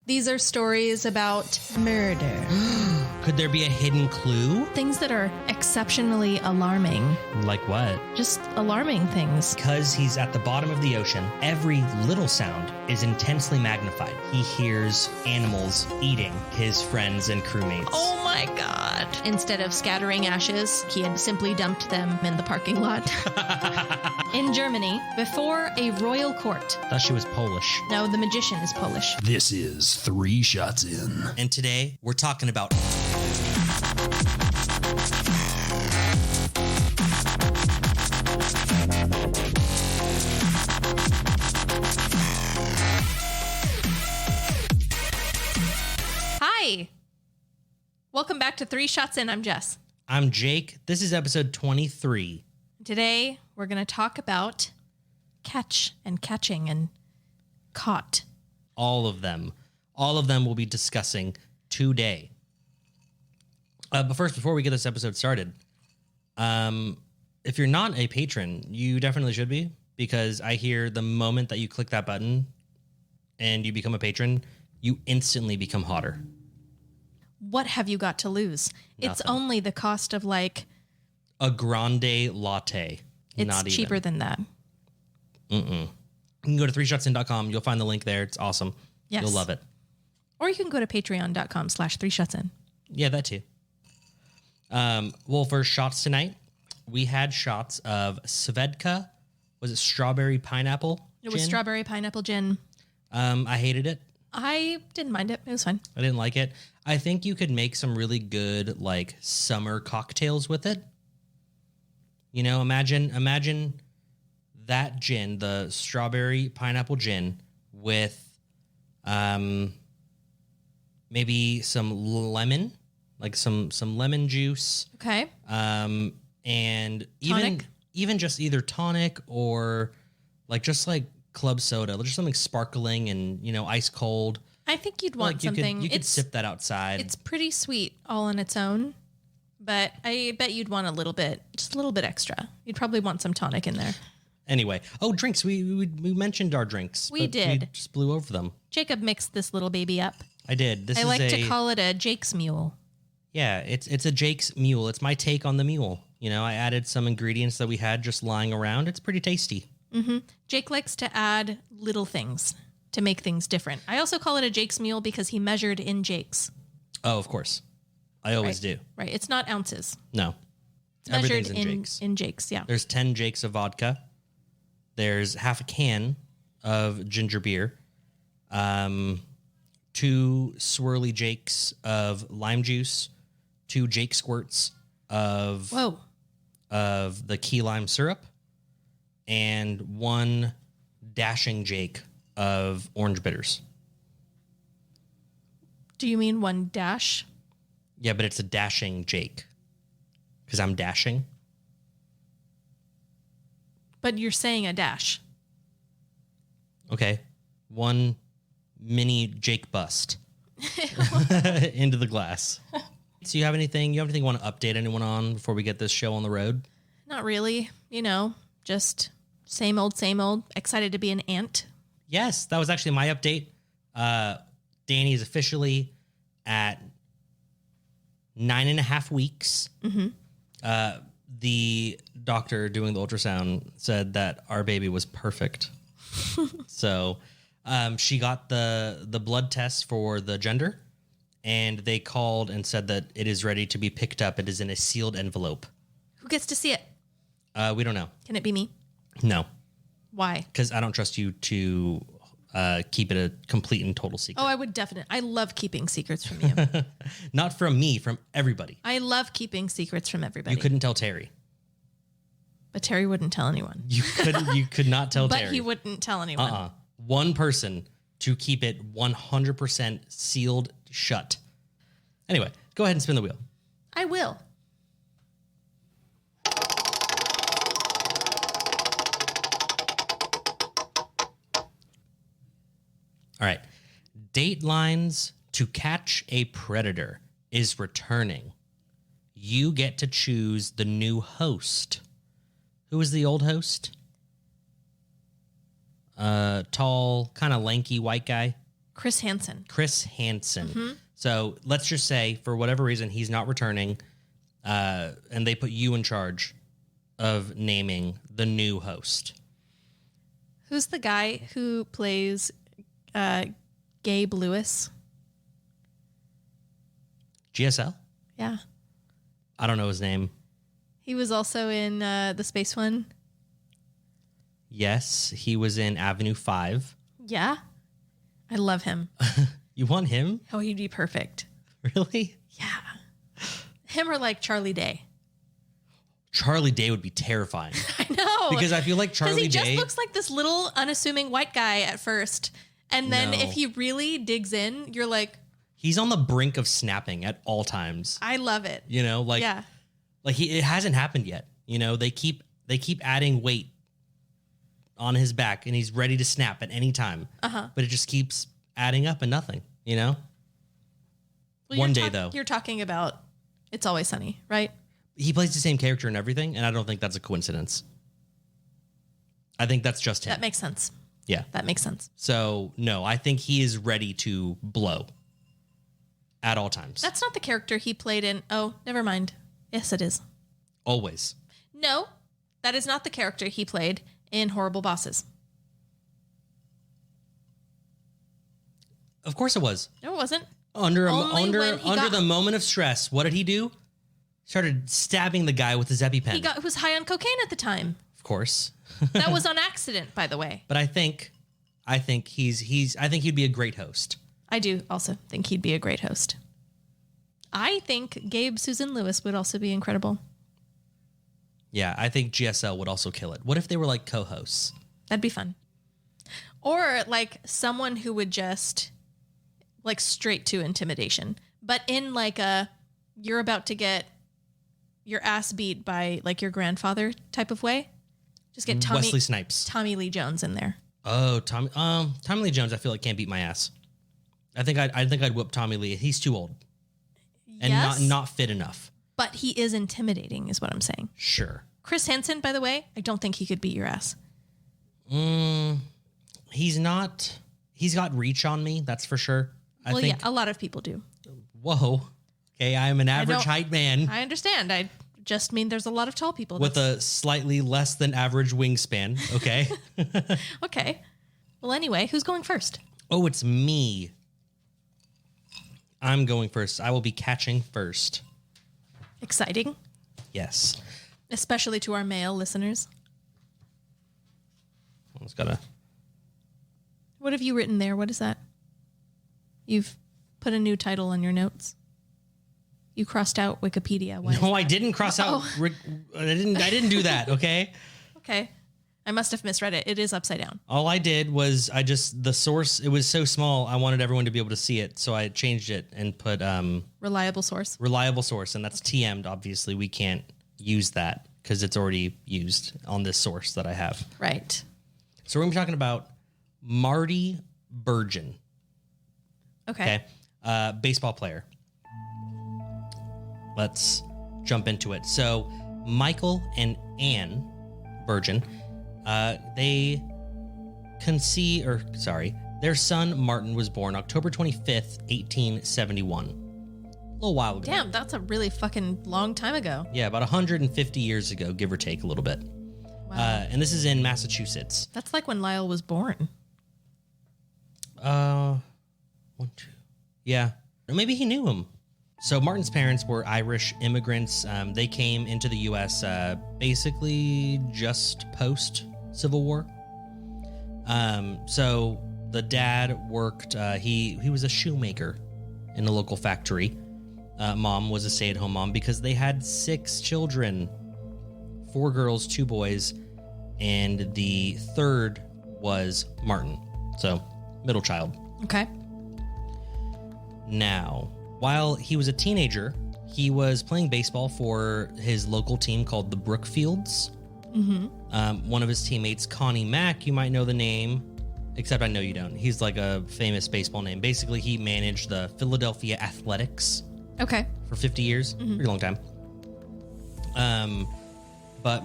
These are stories about murder. Could there be a hidden clue? Things that are exceptionally alarming. Like what? Just alarming things. Because he's at the bottom of the ocean, every little sound is intensely magnified. He hears animals eating his friends and crewmates. Oh my God. Instead of scattering ashes, he had simply dumped them in the parking lot. In Germany, before a royal court. Thought she was Polish. No, the magician is Polish. This is 3 Shots In. And today, we're talking about... Hi. Welcome back to 3 Shots In. I'm Jess. I'm Jake. This is episode 23. Today, we're going to talk about catch and catching and caught. All of them. All of them we'll be discussing today. But first, before we get this episode started, if you're not a patron, you definitely should be, because I hear the moment that you click that button and you become a patron, you instantly become hotter. What have you got to lose? Nothing. It's only the cost of like... a grande latte. It's not cheaper even. than that. You can go to 3shotsin.com. You'll find the link there. It's awesome. Yes. You'll love it. Or you can go to patreon.com/3shotsin. Yeah, that too. Well, for shots tonight, we had shots of Svedka. Was it strawberry pineapple It was gin? strawberry pineapple gin. I hated it. I didn't mind it. It was fine. I didn't like it. I think you could make some really good, like, summer cocktails with it. You know, imagine that gin, the strawberry pineapple gin, with maybe some lemon, like some lemon juice. Okay. And Tonic? even just either tonic or just club soda, just something sparkling and, ice cold. I think you'd want something. You could sip that outside. It's pretty sweet all on its own, but I bet you'd want just a little bit extra. You'd probably want some tonic in there. Anyway, drinks. We mentioned our drinks. We did. We just blew over them. Jacob mixed this little baby up. I did. I like to call it a Jake's mule. Yeah, it's a Jake's mule. It's my take on the mule. I added some ingredients that we had just lying around. It's pretty tasty. Mm-hmm. Jake likes to add little things to make things different. I also call it a Jake's mule because he measured in Jakes. Oh, of course. I always do. Right. It's not ounces. No. It's measured Everything's in Jakes. In Jakes, yeah. There's 10 Jakes of vodka. There's half a can of ginger beer. 2 swirly Jakes of lime juice. 2 Jake squirts of the key lime syrup. And 1 dashing Jake of orange bitters. Do you mean 1 dash? Yeah, but it's a dashing Jake. Because I'm dashing. But you're saying a dash. Okay. 1 mini Jake bust into the glass. So you have anything you want to update anyone on before we get this show on the road? Not really. Just same old, same old. Excited to be an aunt. Yes, that was actually my update. Dani is officially at 9.5 weeks. Mm-hmm. The doctor doing the ultrasound said that our baby was perfect. So she got the blood test for the gender, and they called and said that it is ready to be picked up. It is in a sealed envelope. Who gets to see it? We don't know. Can it be me? No. Why? Because I don't trust you to keep it a complete and total secret. Oh, I would definitely. I love keeping secrets from you. Not from me, from everybody. I love keeping secrets from everybody. You couldn't tell Terry. But Terry wouldn't tell anyone. You could not tell Terry. But he wouldn't tell anyone. One person to keep it 100% sealed shut. Anyway, go ahead and spin the wheel. I will. All right. Datelines to Catch a Predator is returning. You get to choose the new host. Who was the old host? Tall, kind of lanky white guy. Chris Hansen. Chris Hansen. Mm-hmm. So let's just say, for whatever reason, he's not returning, and they put you in charge of naming the new host. Who's the guy who plays Gabe Lewis? GSL? Yeah. I don't know his name. He was also in the space one. Yes, he was in Avenue 5. Yeah. I love him. You want him? Oh, he'd be perfect. Really? Yeah. Him or like Charlie Day. Charlie Day would be terrifying. I know. Because I feel like Charlie Day... Because he Day... just looks like this little unassuming white guy at first. And then if he really digs in, you're like... He's on the brink of snapping at all times. I love it. You know, like... Yeah. Like, it hasn't happened yet. You know, they keep adding weight on his back, and he's ready to snap at any time. Uh-huh. But it just keeps adding up and nothing, you know? Well, One day, though. You're talking about It's Always Sunny, right? He plays the same character and everything, and I don't think that's a coincidence. I think that's just him. That makes sense. Yeah. That makes sense. So, no, I think he is ready to blow at all times. That's not the character he played in... Oh, never mind. Yes, it is. Always. No, that is not the character he played in Horrible Bosses. Of course it was. No, it wasn't. Under got- the moment of stress, what did he do? Started stabbing the guy with his EpiPen. He was high on cocaine at the time. Of course. That was on accident, by the way. But I think he'd be a great host. I do also think he'd be a great host. I think Gabe Susan Lewis would also be incredible. Yeah, I think GSL would also kill it. What if they were like co-hosts? That'd be fun. Or like someone who would just like straight to intimidation, but in like you're about to get your ass beat by like your grandfather type of way. Just get Wesley Snipes. Tommy Lee Jones in there. Oh, Tommy Lee Jones, I feel like can't beat my ass. I think I'd whip Tommy Lee. He's too old. And Yes, not fit enough. but he is intimidating is what I'm saying. Sure. Chris Hansen, by the way, I don't think he could beat your ass. He's not. He's got reach on me, that's for sure. I think. Yeah, a lot of people do. Whoa. Okay, I'm an average height man I understand. I just mean there's a lot of tall people. with a slightly less than average wingspan. Okay. Okay. Well, anyway, who's going first? Oh, it's me. I'm going first. I will be catching first. Exciting, Yes. especially to our male listeners. I just gotta. What have you written there? What is that? You've put a new title on your notes. You crossed out Wikipedia. Why is No, that? I didn't cross out. I didn't do that. Okay. Okay. I must have misread it. It is upside down. All I did was the source. It was so small. I wanted everyone to be able to see it, so I changed it and put Reliable source. reliable source, and that's TM'd. Obviously, we can't use that because it's already used on this source that I have. Right. So we're gonna be talking about Marty Burgeon. Okay. Okay. Baseball player. Let's jump into it. So Michael and Ann Burgeon, their son Martin was born October 25th, 1871. A little while ago. Damn, that's a really fucking long time ago. Yeah, about 150 years ago, give or take a little bit. Wow. And this is in Massachusetts. That's like when Lyle was born. 1, 2. Yeah. Or maybe he knew him. So Martin's parents were Irish immigrants. They came into the U.S. Basically just post Civil War. So the dad worked. He was a shoemaker in a local factory. Mom was a stay-at-home mom because they had 6 children, 4 girls, 2 boys, and the third was Martin. So middle child. Okay. Now, while he was a teenager, he was playing baseball for his local team called the Brookfields. Mm-hmm. One of his teammates, Connie Mack, you might know the name, except I know you don't. He's like a famous baseball name. Basically, he managed the Philadelphia Athletics Okay. for 50 years. Pretty long time. But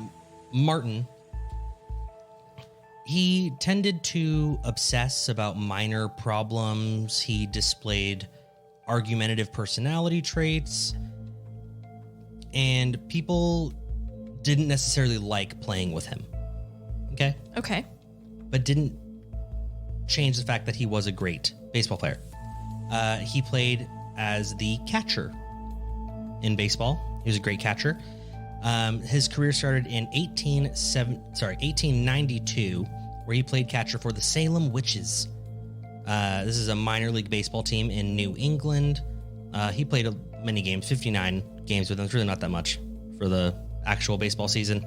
Martin, He tended to obsess about minor problems. He displayed argumentative personality traits, and people didn't necessarily like playing with him. Okay? Okay. But didn't change the fact that he was a great baseball player. He played as the catcher in baseball. He was a great catcher. His career started in 1892, where he played catcher for the Salem Witches. This is a minor league baseball team in New England. He played many games, 59 games with them. It's really not that much for the actual baseball season.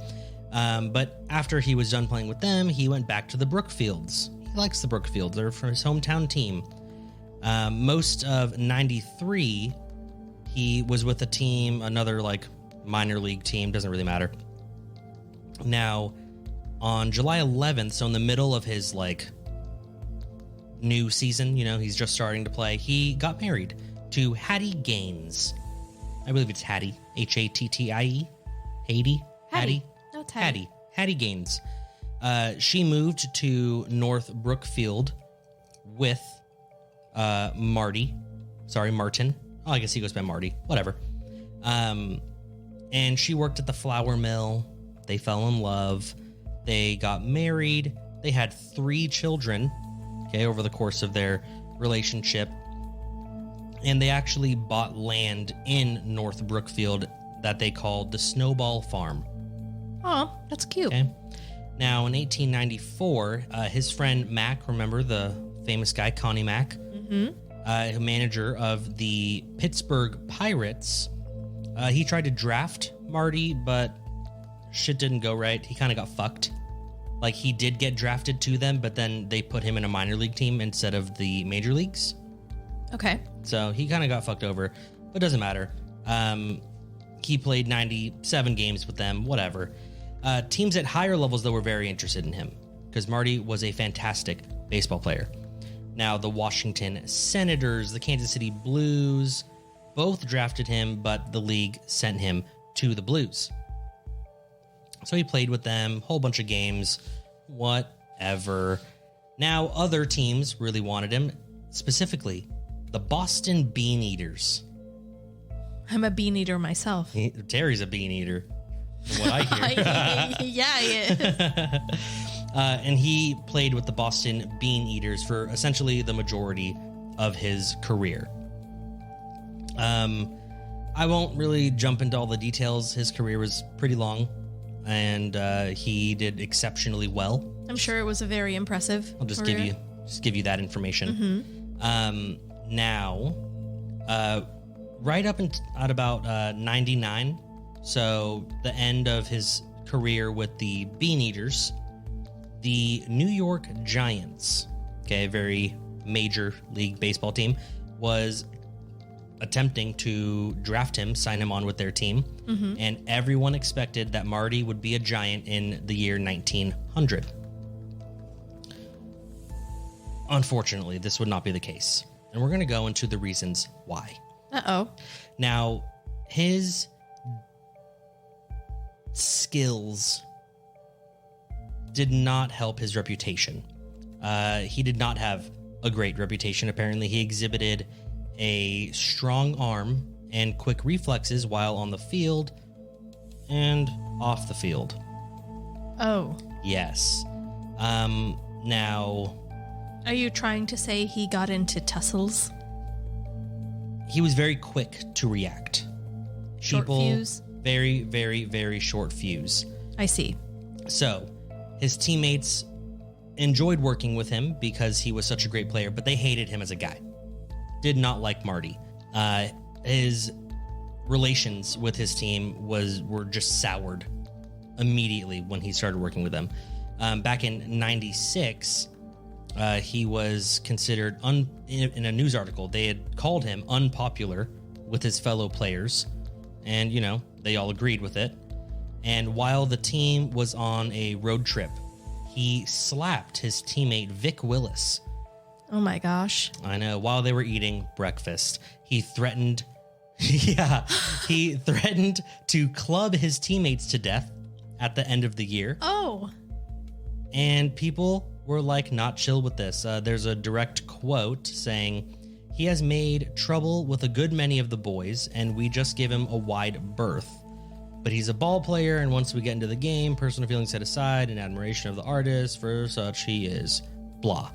But after he was done playing with them, he went back to the Brookfields. He likes the Brookfields. They're from his hometown team. Most of 93, he was with a team, another like minor league team, doesn't really matter. Now, on July 11th, so in the middle of his like new season, he's just starting to play, he got married to Hattie Gaines. I believe it's Hattie, Hattie. Hattie. No, it's Hattie. Hattie Gaines. She moved to North Brookfield with Martin. Oh, I guess he goes by Marty. Whatever. And she worked at the flour mill. They fell in love. They got married. They had 3 children, over the course of their relationship. And they actually bought land in North Brookfield that they called the Snowball Farm. Oh, that's cute. Okay. Now, in 1894, his friend Mac, remember the famous guy, Connie Mac, manager of the Pittsburgh Pirates, he tried to draft Marty, but shit didn't go right. He kind of got fucked. Like, he did get drafted to them, but then they put him in a minor league team instead of the major leagues. Okay. So he kind of got fucked over, but doesn't matter. He played 97 games with them, whatever. Teams at higher levels, though, were very interested in him because Marty was a fantastic baseball player. Now, the Washington Senators, the Kansas City Blues, both drafted him, but the league sent him to the Blues. So he played with them, whole bunch of games, whatever. Now, other teams really wanted him, specifically the Boston Bean Eaters. I'm a bean eater myself. Terry's a bean eater, from what I hear. Yeah, he is. And he played with the Boston Bean Eaters for essentially the majority of his career. I won't really jump into all the details. His career was pretty long, and he did exceptionally well. I'm sure it was a very impressive I'll just career. give you that information. Now, right up at about 99, so the end of his career with the Bean Eaters, the New York Giants, a very major league baseball team, was attempting to draft him, sign him on with their team, and everyone expected that Marty would be a Giant in the year 1900. Unfortunately, this would not be the case, and we're going to go into the reasons why. Uh-oh. Now, his skills did not help his reputation. He did not have a great reputation, apparently. He exhibited a strong arm and quick reflexes while on the field and off the field. Oh. Yes. Now... Are you trying to say he got into tussles? He was very quick to react. Short fuse? Very, very, very short fuse. I see. So, his teammates enjoyed working with him because he was such a great player, but they hated him as a guy. Did not like Marty. His relations with his team were just soured immediately when he started working with them. Back in 96, he was considered, in a news article, they had called him unpopular with his fellow players. And, they all agreed with it. And while the team was on a road trip, he slapped his teammate Vic Willis. Oh my gosh. I know. While they were eating breakfast, he threatened, he threatened to club his teammates to death at the end of the year. Oh. And people were like not chill with this. There's a direct quote saying, "He has made trouble with a good many of the boys, and we just give him a wide berth. But he's a ball player, and once we get into the game, personal feelings set aside and admiration of the artist, for such he is, blah."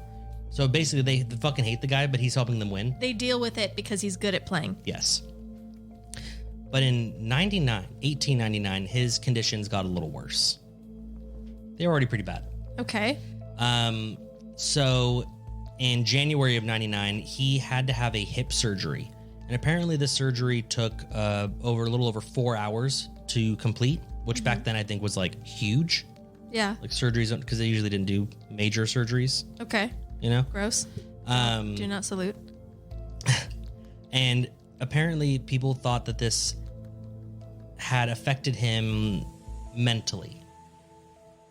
So basically, they fucking hate the guy, but he's helping them win. They deal with it because he's good at playing. Yes. But in 1899, his conditions got a little worse. They were already pretty bad. Okay. So in January of 99, he had to have a hip surgery. And apparently this surgery took a little over 4 hours to complete, which back then I think was like huge. Yeah. Like surgeries, because they usually didn't do major surgeries, Okay. you know? Gross. Do not salute. And apparently people thought that this had affected him mentally.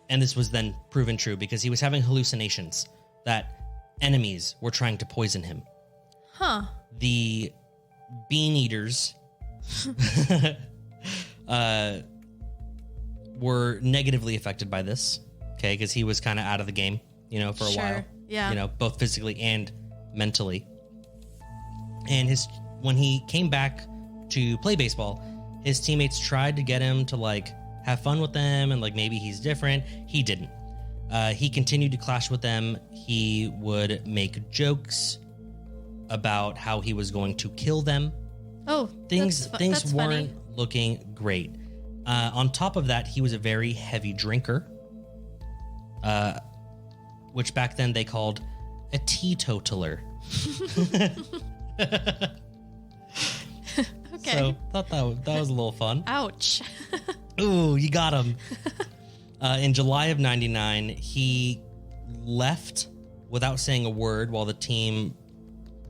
And this was then proven true because he was having hallucinations that enemies were trying to poison him. Huh. The bean eaters were negatively affected by this, okay, because he was kind of out of the game, you know, for a while. Yeah. You know, both physically and mentally. And when he came back to play baseball, his teammates tried to get him to like have fun with them and like maybe he's different. He didn't. He continued to clash with them. He would make jokes about how he was going to kill them. Oh, Things that's weren't funny. looking great. On top of that, he was a very heavy drinker, which back then they called a teetotaler. Okay. So thought that was a little fun. Ouch. Ooh, you got him. In July of 99, he left without saying a word while the team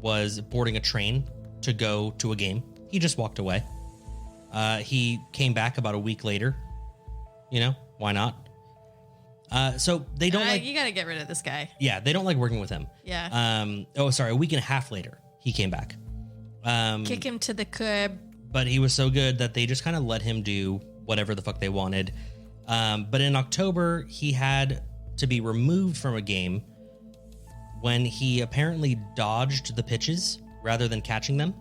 was boarding a train to go to a game. He just walked away. He came back about a week later. You know, why not? So they don't like... You got to get rid of this guy. Yeah, they don't like working with him. Yeah. A week and a half later, he came back. Kick him to the curb. But he was so good that they just kind of let him do whatever the fuck they wanted. But in October, he had to be removed from a game when he apparently dodged the pitches rather than catching them.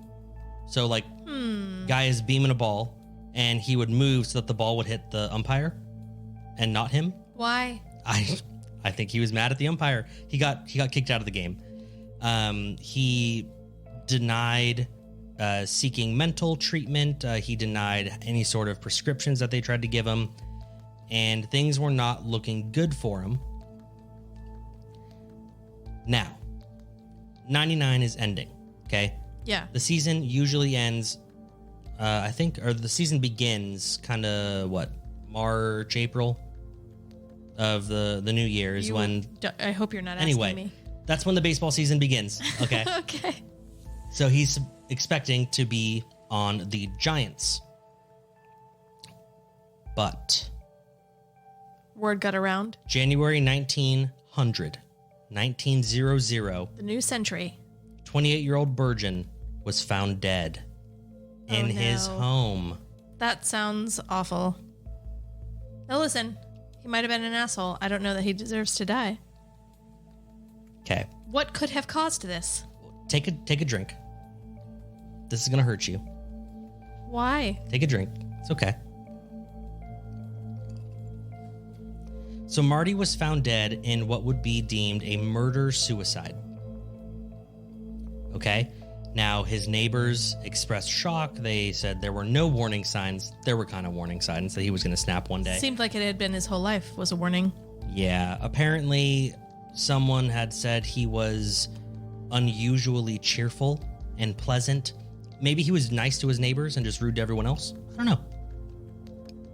So, like, guy is beaming a ball, and he would move so that the ball would hit the umpire and not him. Why? I think he was mad at the umpire. He got kicked out of the game. He denied seeking mental treatment. He denied any sort of prescriptions that they tried to give him. And things were not looking good for him. Now, 99 is ending, okay? Yeah. The season usually ends, the season begins kind of, March, April of the new year is when... I hope you're not asking me. Anyway, that's when the baseball season begins, okay? Okay. So he's expecting to be on the Giants. But... Word got around. January 1900, The new century. 28-year-old Burgeon was found dead in his home. That sounds awful. Now listen, he might have been an asshole. I don't know that he deserves to die. Okay. What could have caused this? Take a drink. This is going to hurt you. Why? Take a drink. It's okay. So Marty was found dead in what would be deemed a murder-suicide. Okay? Now, his neighbors expressed shock. They said there were no warning signs. There were kind of warning signs that he was going to snap one day. Seemed like it had been his whole life was a warning. Yeah. Apparently, someone had said he was unusually cheerful and pleasant. Maybe he was nice to his neighbors and just rude to everyone else. I don't know.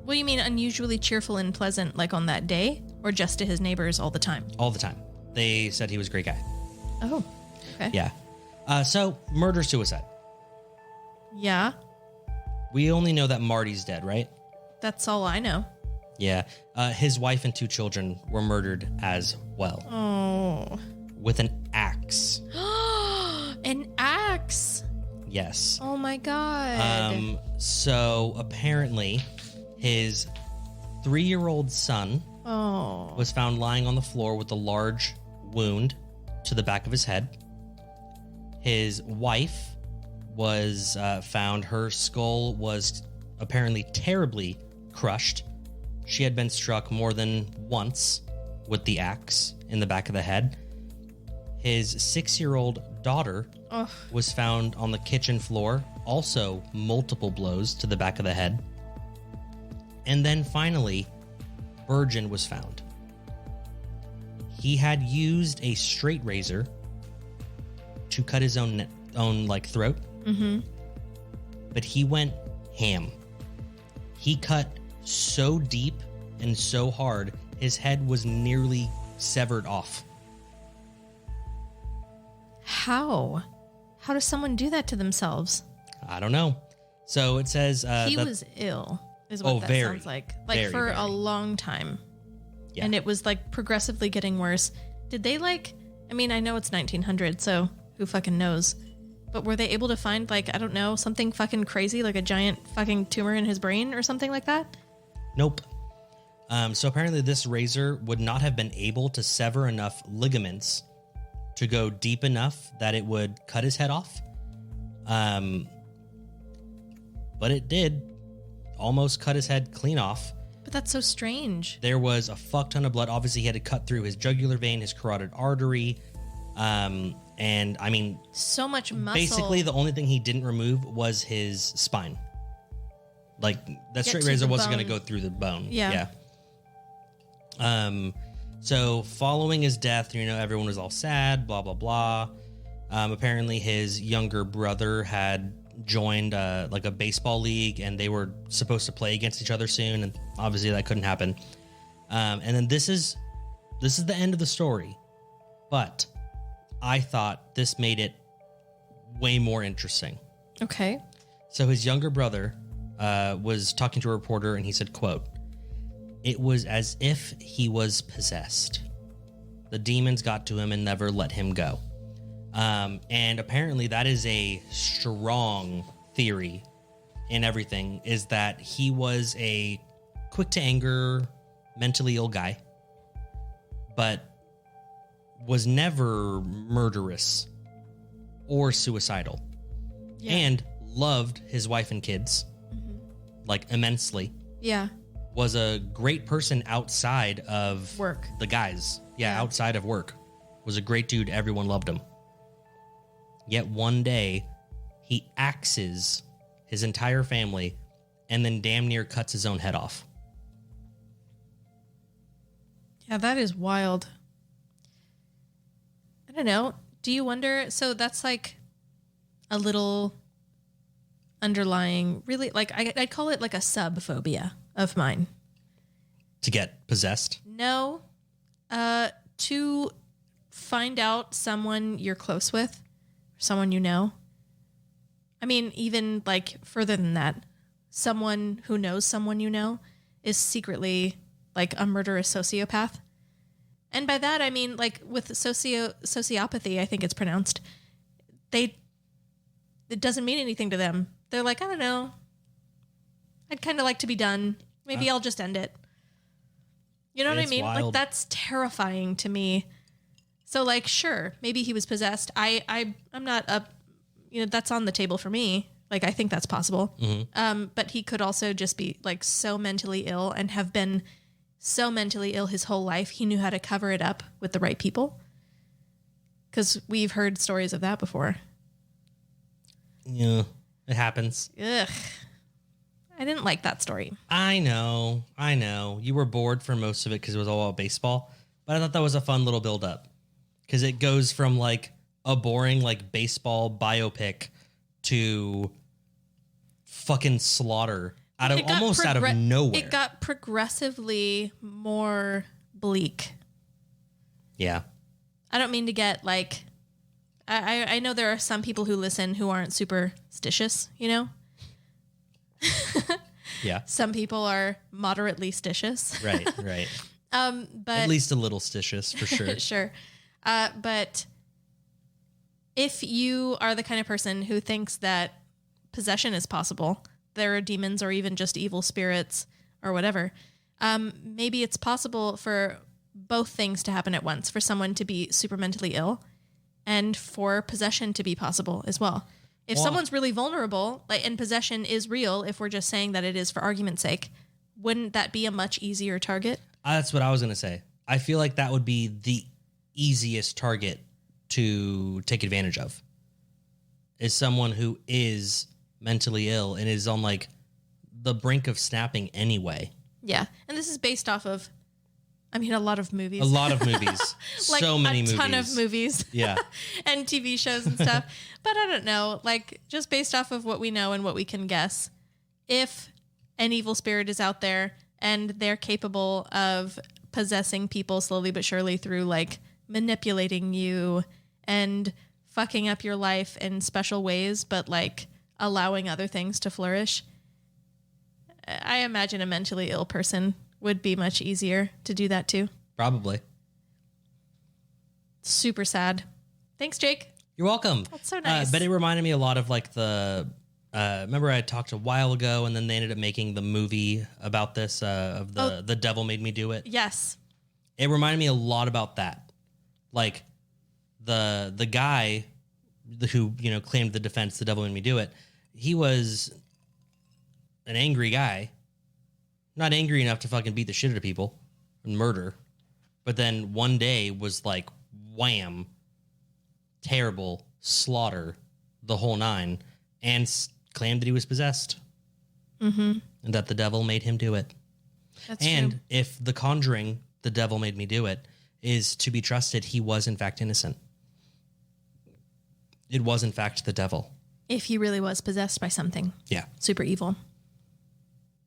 What do you mean unusually cheerful and pleasant, like on that day? Or just to his neighbors all the time? All the time. They said he was a great guy. Oh, okay. Yeah. So, murder-suicide. Yeah, We only know that Marty's dead, right? that's all I know. Yeah. His wife and 2 children were murdered as well. Oh. With an axe. An axe. Yes. Oh my God. So apparently his 3-year-old son was found lying on the floor with a large wound to the back of his head. His wife was found. Her skull was apparently terribly crushed. She had been struck more than once with the axe in the back of the head. His 6-year-old daughter was found on the kitchen floor, also multiple blows to the back of the head. And then finally, Burgeon was found. He had used a straight razor to cut his own throat. Mm-hmm. But he went ham. He cut so deep and so hard, his head was nearly severed off. How? How does someone do that to themselves? I don't know. So it says he was ill, is what that sounds like. Like for a long time. Yeah. And it was like progressively getting worse. Did they I mean, I know it's 1900, so who fucking knows? But were they able to find I don't know, something fucking crazy, like a giant fucking tumor in his brain or something like that? Nope. So apparently this razor would not have been able to sever enough ligaments to go deep enough that it would cut his head off. But it did almost cut his head clean off. But that's so strange. There was a fuck ton of blood. Obviously, he had to cut through his jugular vein, his carotid artery. And I mean, so much muscle. Basically, the only thing he didn't remove was his spine. Like that straight razor wasn't going to go through the bone. Yeah. So following his death, everyone was all sad, blah, blah, blah. Apparently his younger brother had joined a baseball league, and they were supposed to play against each other soon. And obviously that couldn't happen. And then this is the end of the story, but I thought this made it way more interesting. Okay. So his younger brother was talking to a reporter, and he said, quote, "It was as if he was possessed. The demons got to him and never let him go." And apparently that is a strong theory in everything, is that he was a quick to anger, mentally ill guy, but was never murderous or suicidal, and loved his wife and kids immensely. Yeah. Was a great person outside of work. The guys. Outside of work. Was a great dude. Everyone loved him. Yet one day he axes his entire family and then damn near cuts his own head off. Yeah, that is wild. I don't know. Do you wonder? So that's like a little underlying, really, I'd call it like a subphobia of mine. To get possessed? No. To find out someone you're close with, someone you know. I mean, even further than that, someone who knows someone you know is secretly a murderous sociopath. And by that, I mean, with sociopathy, I think it's pronounced, it doesn't mean anything to them. They're I don't know. I'd kind of like to be done. Maybe I'll just end it. You know what I mean? Wild. That's terrifying to me. So sure, maybe he was possessed. I'm not up, that's on the table for me. I think that's possible. Mm-hmm. But he could also just be so mentally ill and have been so mentally ill his whole life. He knew how to cover it up with the right people. Because we've heard stories of that before. Yeah, it happens. Ugh. I didn't like that story. I know. You were bored for most of it because it was all about baseball. But I thought that was a fun little build up. Because it goes from a boring baseball biopic to fucking slaughter out of nowhere. It got progressively more bleak. Yeah. I don't mean to get I know there are some people who listen who aren't superstitious, Yeah. Some people are moderately stitious. Right. But at least a little stitious for sure. Sure. But if you are the kind of person who thinks that possession is possible, there are demons or even just evil spirits or whatever, maybe it's possible for both things to happen at once, for someone to be super mentally ill and for possession to be possible as well. If someone's really vulnerable, like, and possession is real, if we're just saying that it is for argument's sake, wouldn't that be a much easier target? That's what I was going to say. I feel like that would be the easiest target to take advantage of, is someone who is mentally ill and is on like the brink of snapping anyway. Yeah. And this is based off of, I mean, a lot of movies. A lot of movies. Like so many movies. A ton of movies. Yeah. And TV shows and stuff. But I don't know, like, just based off of what we know and what we can guess, if an evil spirit is out there and they're capable of possessing people slowly but surely through, like, manipulating you and fucking up your life in special ways, but, like, allowing other things to flourish, I imagine a mentally ill person would be much easier to do that too. Probably. Super sad. Thanks, Jake. You're welcome. That's so nice. But it reminded me a lot of like the, remember I talked a while ago and then they ended up making the movie about this, of the Devil Made Me Do It. Yes. It reminded me a lot about that. Like the guy who, you know, claimed the defense, the Devil Made Me Do It. He was an angry guy. Not angry enough to fucking beat the shit out of people and murder. But then one day was like, wham, terrible slaughter, the whole nine, and claimed that he was possessed. Mm-hmm. And that the devil made him do it. That's and true. If The Conjuring, the devil made me do it, is to be trusted, he was in fact innocent. It was in fact the devil. If he really was possessed by something. Yeah. Super evil.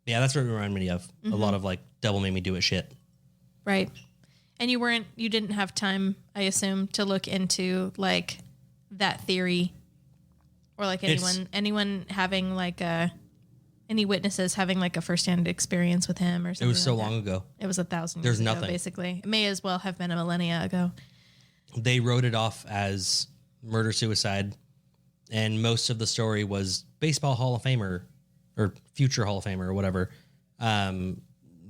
Yeah, that's what it reminded me of. Mm-hmm. A lot of like devil made me do it shit. Right. And you didn't have time, I assume, to look into like that theory or like anyone having like any witnesses having like a firsthand experience with him or something. It was so like long ago. It was 1,000 years There's ago, nothing. basically. It may as well have been a millennia ago. They wrote it off as murder-suicide, and most of the story was baseball Hall of Famer or future Hall of Famer or whatever,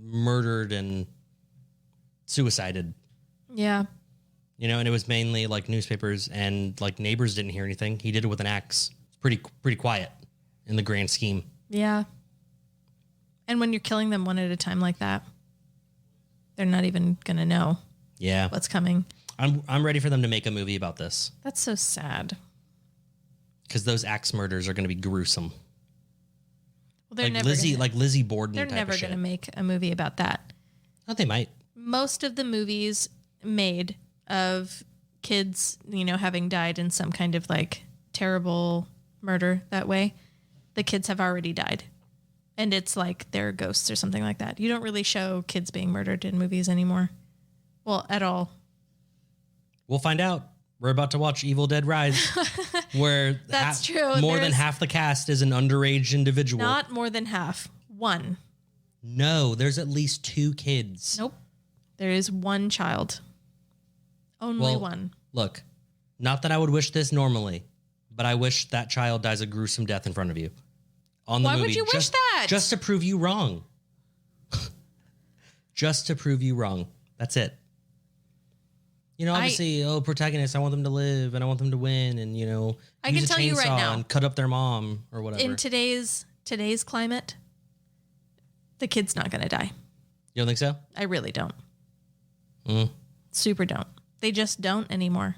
murdered and suicided. Yeah. You know, and it was mainly like newspapers and like neighbors didn't hear anything. He did it with an axe. It's pretty quiet in the grand scheme. Yeah. And when you're killing them one at a time like that, they're not even going to know Yeah. what's coming. I'm ready for them to make a movie about this That's so sad. because those axe murders are going to be gruesome. Well, they're Like never Lizzie, gonna, like Lizzie Borden they're type never of shit. going to make a movie about that. Oh, they might. Most of the movies made of kids, you know, having died in some kind of like terrible murder that way, the kids have already died. And it's like they're ghosts or something like that. You don't really show kids being murdered in movies anymore. Well, at all. We'll find out. We're about to watch Evil Dead Rise, where That's true. More than There's- half the cast is an underage individual. Not more than half. One. No, there's at least 2 kids. Nope. There is one child. Only Well, one. Look, not that I would wish this normally, but I wish that child dies a gruesome death in front of you. On the Why movie. would you wish that? Just to prove you wrong. Just to prove you wrong. That's it. You know, obviously, protagonists, I want them to live and I want them to win and, you know, I use can a tell you right chainsaw now. and cut up their mom or whatever. In today's climate, the kid's not going to die. You don't think so? I really don't. Mm. Super don't. They just don't anymore.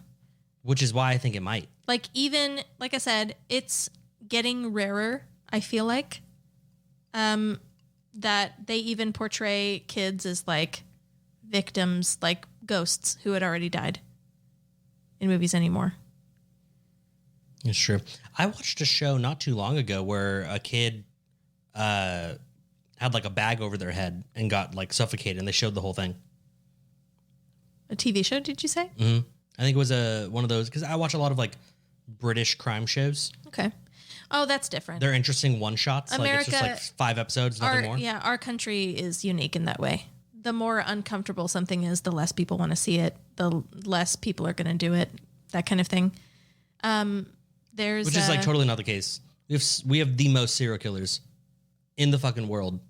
Which is why I think it might. Like even, like I said, it's getting rarer, I feel like, that they even portray kids as like victims, like ghosts who had already died in movies anymore. It's true. I watched a show not too long ago where a kid had like a bag over their head and got like suffocated, and they showed the whole thing. A TV show, did you say? Mm-hmm. I think it was one of those because I watch a lot of like British crime shows. Okay. Oh, that's different. They're interesting one shots. Like it's just America- like 5 episodes, nothing more. Yeah, our country is unique in that way. The more uncomfortable something is, the less people want to see it, the less people are going to do it, that kind of thing. There's Which is like totally not the case. We have the most serial killers in the fucking world.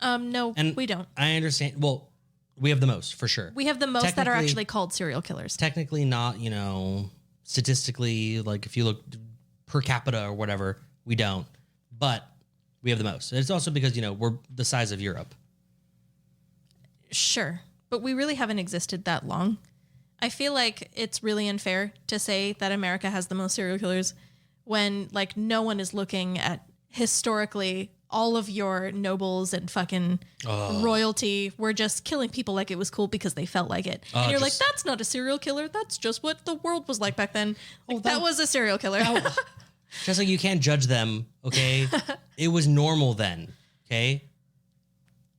No, And we don't. I understand. Well, we have the most for sure. We have the most that are Technically- actually called serial killers. Technically not, statistically, like if you look per capita or whatever, we don't. But we have the most. It's also because, we're the size of Europe. Sure, but we really haven't existed that long. I feel like it's really unfair to say that America has the most serial killers when, like, no one is looking at historically all of your nobles and fucking royalty were just killing people like it was cool because they felt like it. And you're like, that's not a serial killer. That's just what the world was like back then. Like, that was a serial killer. Just like you can't judge them, okay? It was normal then, okay?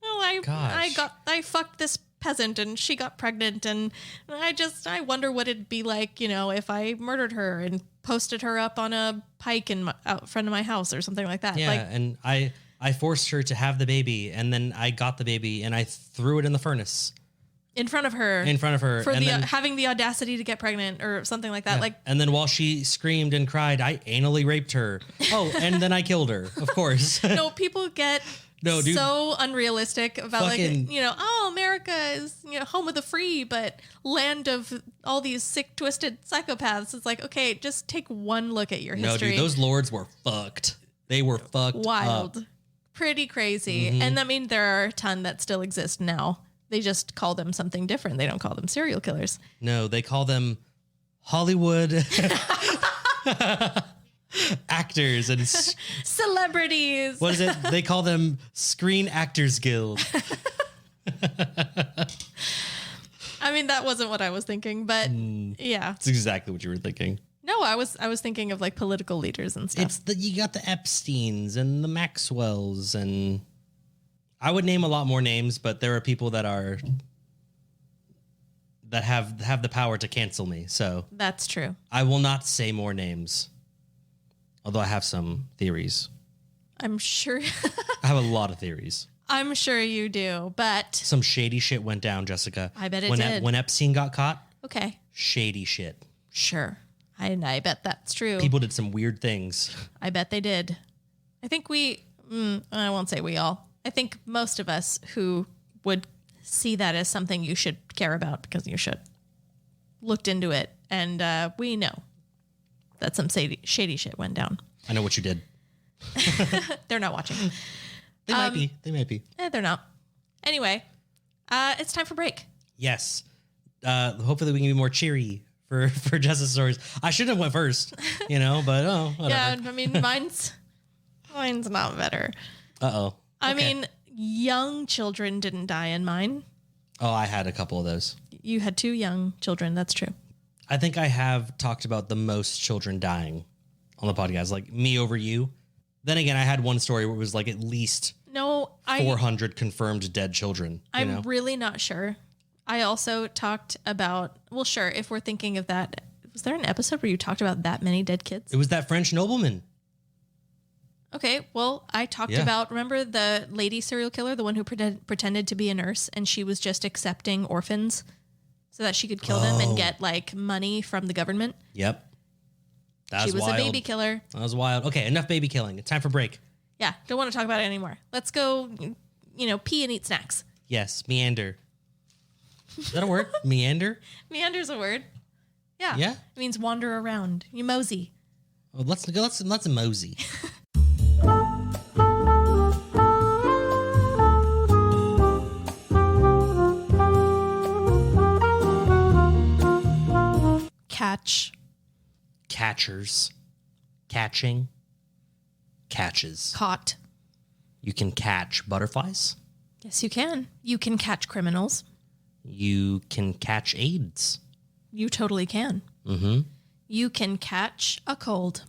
Oh, I fucked this peasant and she got pregnant, and I wonder what it'd be like, if I murdered her and posted her up on a pike out front of my house or something like that. Yeah, Like, and I forced her to have the baby, and then I got the baby and I threw it in the furnace. in front of her. For and then, having the audacity to get pregnant or something like that. yeah. Like, and then while she screamed and cried, I anally raped her. Oh, and then I killed her, of course. no, people get No, dude. so unrealistic about Fucking- America is, home of the free, but land of all these sick, twisted psychopaths. It's like, okay, just take one look at your No, history. dude, those lords were fucked. They were fucked Wild. up. Pretty crazy. And I mean, there are a ton that still exist now. They just call them something different. They don't call them serial killers. No, they call them Hollywood actors and Celebrities. what is it? They call them Screen Actors Guild. I mean, that wasn't what I was thinking, but yeah. That's exactly what you were thinking. No, I was thinking of like political leaders and stuff. You got the Epsteins and the Maxwells, and I would name a lot more names, but there are people that have the power to cancel me. So That's true. I will not say more names. Although I have some theories. I'm sure. I have a lot of theories. I'm sure you do, but Some shady shit went down, Jessica. I bet it when did. When Epstein got caught, okay, shady shit. sure. I bet that's true. People did some weird things. I bet they did. I think I won't say we all. I think most of us who would see that as something you should care about because you should looked into it, and we know that some shady shit went down. I know what you did. They're not watching. They might be. They might be. They're not. Anyway, it's time for break. Yes. Hopefully we can be more cheery for Jess's stories. I shouldn't have went first, but whatever. Yeah, I mean, mine's not better. Uh-oh. I Okay. mean, young children didn't die in mine. Oh, I had a couple of those. You had 2 young children. That's true. I think I have talked about the most children dying on the podcast, like me over you. Then again, I had one story where it was like at least No, 400 confirmed dead children. I'm really not sure. I also talked about, well, sure, if we're thinking of that, was there an episode where you talked about that many dead kids? It was that French nobleman. Okay, well, I talked Yeah. about, remember the lady serial killer, the one who pretended to be a nurse, and she was just accepting orphans so that she could kill them and get like money from the government? Yep. That She was wild. a baby killer. That was wild. Okay, enough baby killing. It's time for break. Yeah, don't want to talk about it anymore. Let's go, pee and eat snacks. Yes, meander. Is that a word? Meander? Meander's a word. Yeah. Yeah? It means wander around. You mosey. Oh, let's mosey. Catch. Catchers. Catching. Catches. Caught. You can catch butterflies. Yes, you can. You can catch criminals. You can catch AIDS. You totally can. Mm-hmm. You can catch a cold.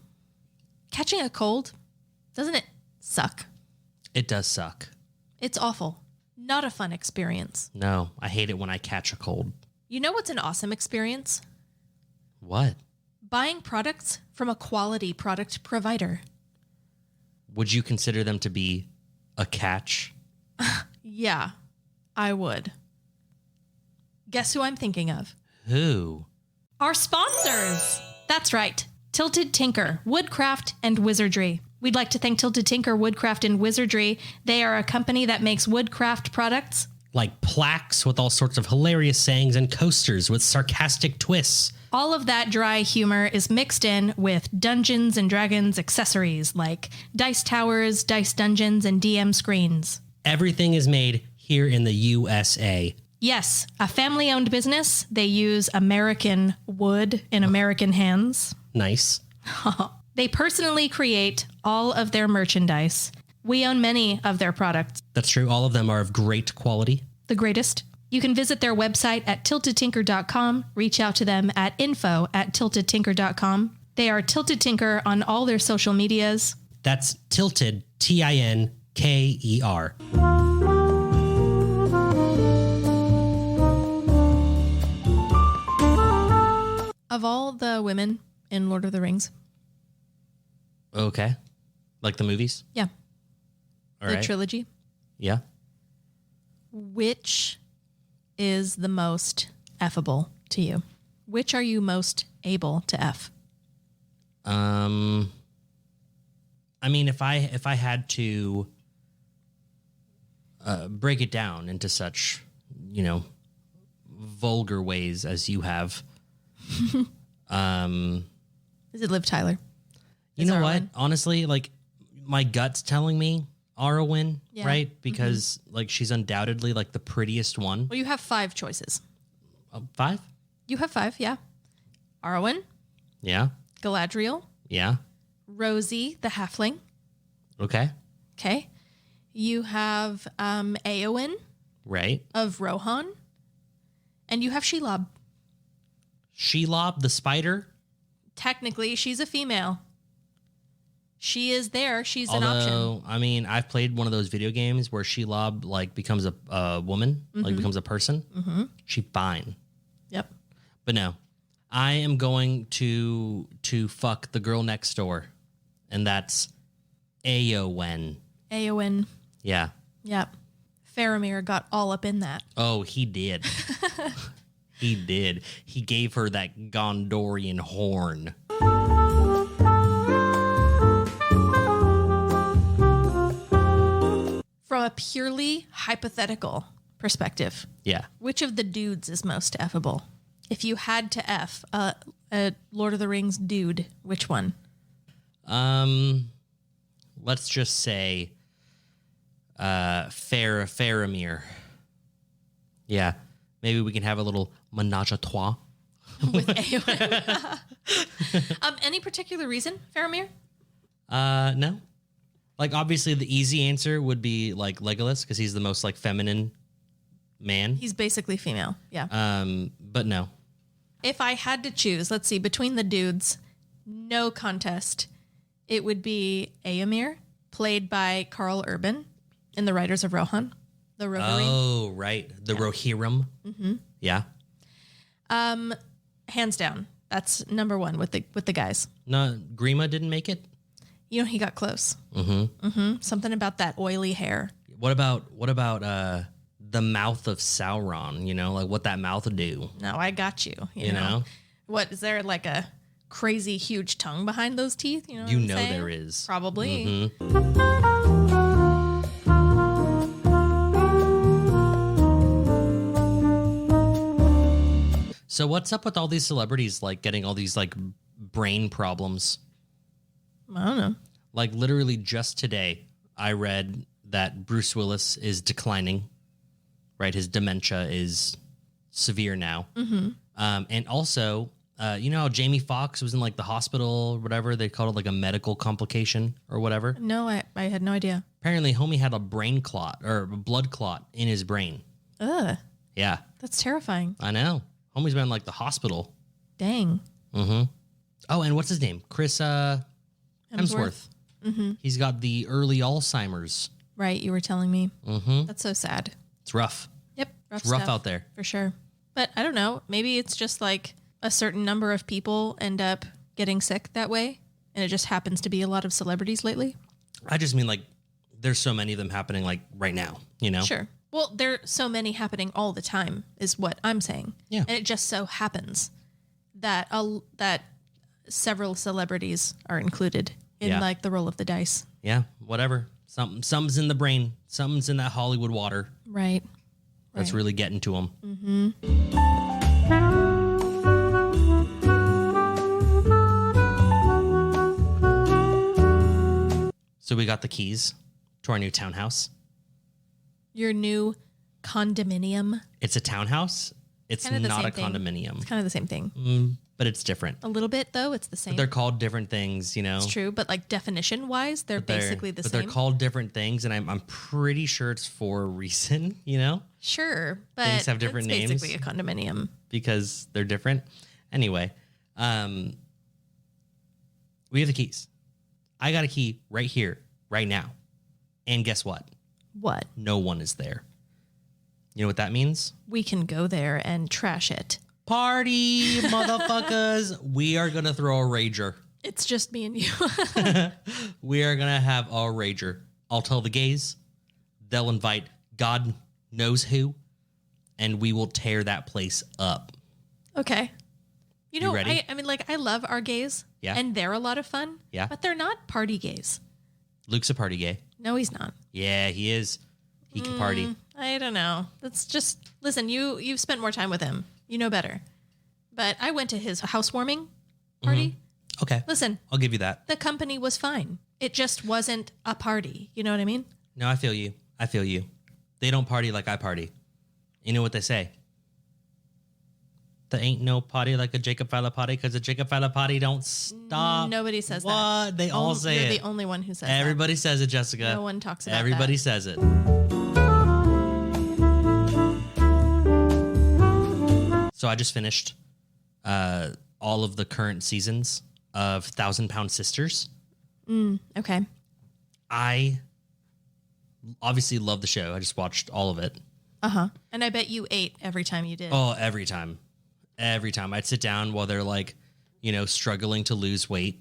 Catching a cold, doesn't it suck? It does suck. It's awful. Not a fun experience. No, I hate it when I catch a cold. You know what's an awesome experience? What? Buying products from a quality product provider. Would you consider them to be a catch? Yeah, I would. Guess who I'm thinking of? Who? Our sponsors. That's right. Tilted Tinker, Woodcraft and Wizardry. We'd like to thank Tilted Tinker, Woodcraft and Wizardry. They are a company that makes woodcraft products. Like plaques with all sorts of hilarious sayings and coasters with sarcastic twists. All of that dry humor is mixed in with Dungeons and Dragons accessories like dice towers, dice dungeons, and DM screens. Everything is made here in the USA. Yes, a family-owned business. They use American wood in American hands. Nice. They personally create all of their merchandise. We own many of their products. That's true. All of them are of great quality. The greatest. You can visit their website at tiltedtinker.com. Reach out to them at info@tiltedtinker.com. They are Tilted Tinker on all their social medias. That's Tilted, Tinker. Of all the women in Lord of the Rings. Okay. Like the movies? Yeah. All the right. trilogy. Yeah. Which is the most effable to you? Which are you most able to F? I mean, if I had to break it down into such, vulgar ways as you have, Is it Liv Tyler? you know what? Arwen? Honestly, like my gut's telling me Arwen, Yeah. right? Because like she's undoubtedly like the prettiest one. Well, you have 5 choices. 5? You have 5, yeah. Arwen, Yeah. Galadriel, Yeah. Rosie, the halfling. Okay. Okay. You have Eowyn Right. of Rohan. And you have Shelob. Shelob, the spider. Technically, she's a female. She is there. She's an option. Although, I mean, I've played one of those video games where Shelob like becomes a woman, like becomes a person. Mm-hmm. She's fine. Yep. But no, I am going to fuck the girl next door, and that's Eowyn. Eowyn. Yeah. Yep. Faramir got all up in that. Oh, he did. He did. He gave her that Gondorian horn. From a purely hypothetical perspective, Yeah. which of the dudes is most effable? If you had to F a Lord of the Rings dude, which one? Let's just say Faramir. Yeah. Maybe we can have a little menage a trois. With Eowyn. Any particular reason, Faramir? No. Like, obviously, the easy answer would be, like, Legolas, because he's the most, like, feminine man. He's basically female. Yeah. But no. If I had to choose, let's see, between the dudes, no contest, it would be Eomer, played by Carl Urban in The Riders of Rohan. The Rohirrim. Oh, right. The Rohirrim. Mm-hmm. Yeah. Hands down. That's number 1 with the guys. No, Grima didn't make it? You know, he got close. Mm-hmm. Something about that oily hair. What about the mouth of Sauron, like what that mouth would do? No, I got you. You know? What, is there like a crazy huge tongue behind those teeth? You know what I'm saying? There is. Probably. So what's up with all these celebrities like getting all these like brain problems? I don't know. Like literally just today, I read that Bruce Willis is declining, right? His dementia is severe now. Mm-hmm. And also, you know how Jamie Foxx was in like the hospital or whatever? They called it like a medical complication or whatever. No, I had no idea. Apparently, homie had a brain clot or a blood clot in his brain. Ugh, Yeah, that's terrifying. I know. Homie's been in like the hospital. Dang. Mm-hmm. Oh, and what's his name? Chris Hemsworth. Mm-hmm. He's got the early Alzheimer's. Right, you were telling me. Mm-hmm. That's so sad. It's rough. Yep, It's rough stuff, out there. for sure. But I don't know. Maybe it's just like a certain number of people end up getting sick that way, and it just happens to be a lot of celebrities lately. I just mean like there's so many of them happening like right now, Sure. Well, there are so many happening all the time is what I'm saying. Yeah. And it just so happens that that several celebrities are included in like the roll of the dice. Yeah, whatever. Something's in the brain. Something's in that Hollywood water. Right. That's really getting to them. So we got the keys to our new townhouse. Your new condominium. It's a townhouse. It's Kind of the not same a thing. condominium, It's kind of the same thing. but it's different. A little bit, though. It's the same. They're called different things, you know. It's true, but like definition-wise, they're basically the but same. they're called different things, and I'm pretty sure it's for a reason, you know, Sure, but Things have different it's names. basically a condominium. because they're different. Anyway, we have the keys. I got a key right here, right now. And guess what? What? No one is there. You know what that means? We can go there and trash it. Party, motherfuckers. We are going to throw a rager. It's just me and you. We are going to have a rager. I'll tell the gays. They'll invite God knows who. And we will tear that place up. Okay. You know, ready? I mean, like, I love our gays. Yeah. And they're a lot of fun. Yeah. But they're not party gays. Luke's a party gay. No, he's not. Yeah, he is. He can party. I don't know. That's just, listen, you've spent more time with him. You know better. But I went to his housewarming party. Okay. Listen, I'll give you that. the company was fine. It just wasn't a party. You know what I mean? No, I feel you. I feel you. They don't party like I party. You know what they say? There ain't no party like a Jacob Fowler party because a Jacob Fowler party don't stop. Nobody says what? that. What? They all say You're it. the only one who says Everybody says it, Jessica. that. No one talks about Everybody that. says it. So I just finished all of the current seasons of 1,000-Pound Sisters. Okay. I obviously love the show. I just watched all of it. Uh-huh. And I bet you ate every time you did. Oh, every time. Every time. I'd sit down while they're like, you know, struggling to lose weight.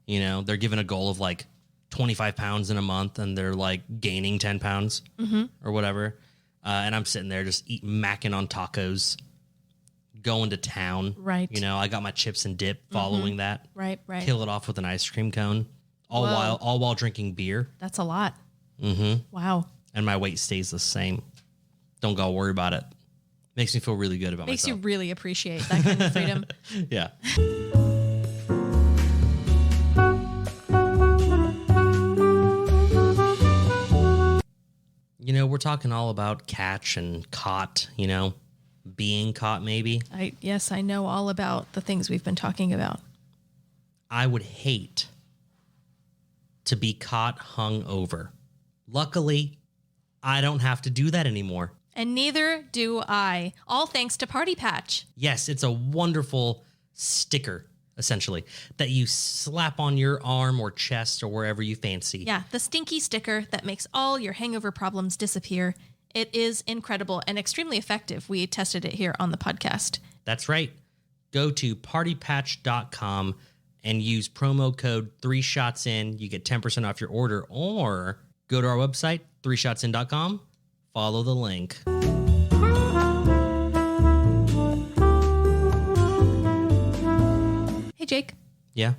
You know, they're given a goal of like 25 pounds in a month and they're like gaining 10 pounds or whatever. And I'm sitting there just macking on tacos, going to town. Right. You know, I got my chips and dip following that. Right. Kill it off with an ice cream cone. All while drinking beer. That's a lot. Mm-hmm. Wow. And my weight stays the same. Don't go worry about it. Makes me feel really good about Makes myself. you really appreciate that kind of freedom. Yeah. You know, we're talking all about catch and caught, you know, being caught maybe. Yes, I know all about the things we've been talking about. I would hate to be caught hungover. Luckily, I don't have to do that anymore. And neither do I. All thanks to Party Patch. Yes, it's a wonderful sticker, essentially, that you slap on your arm or chest or wherever you fancy. Yeah, the stinky sticker that makes all your hangover problems disappear. It is incredible and extremely effective. We tested it here on the podcast. That's right. Go to partypatch.com and use promo code 3ShotsIn. You get 10% off your order, or go to our website, 3shotsin.com. Follow the link. Hey, Jake, Yeah?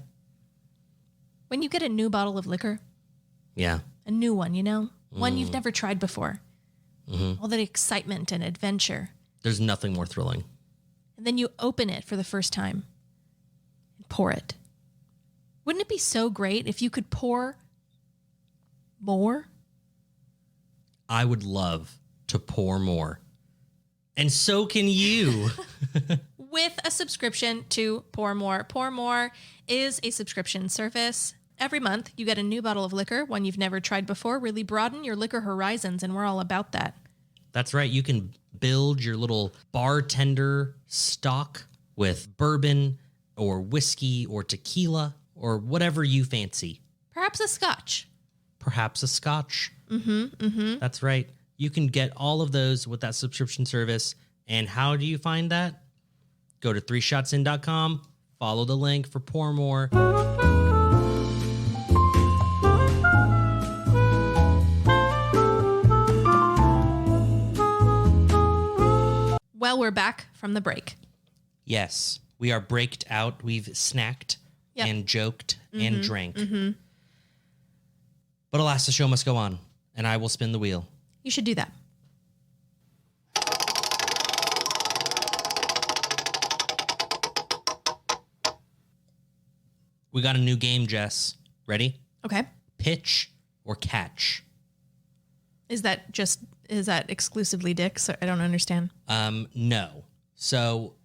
when you get a new bottle of liquor, Yeah. a new one, you know, one you've never tried before, all that excitement and adventure, There's nothing more thrilling. and then you open it for the first time and pour it. Wouldn't it be so great if you could pour more? I would love to pour more. And so can you. With a subscription to Pour More. Pour More is a subscription service. Every month, you get a new bottle of liquor, one you've never tried before. Really broaden your liquor horizons, and we're all about that. That's right. You can build your little bartender stock with bourbon or whiskey or tequila or whatever you fancy. Perhaps a scotch. Perhaps a scotch. That's right. You can get all of those with that subscription service. And how do you find that? Go to 3shotsin.com. Follow the link for Pour More. Well, we're back from the break. Yes, we are braked out. We've snacked and joked and drank. But alas, the show must go on, and I will spin the wheel. You should do that. We got a new game, Jess. Ready? Okay. Pitch or catch? Is that exclusively dicks? I don't understand. No. So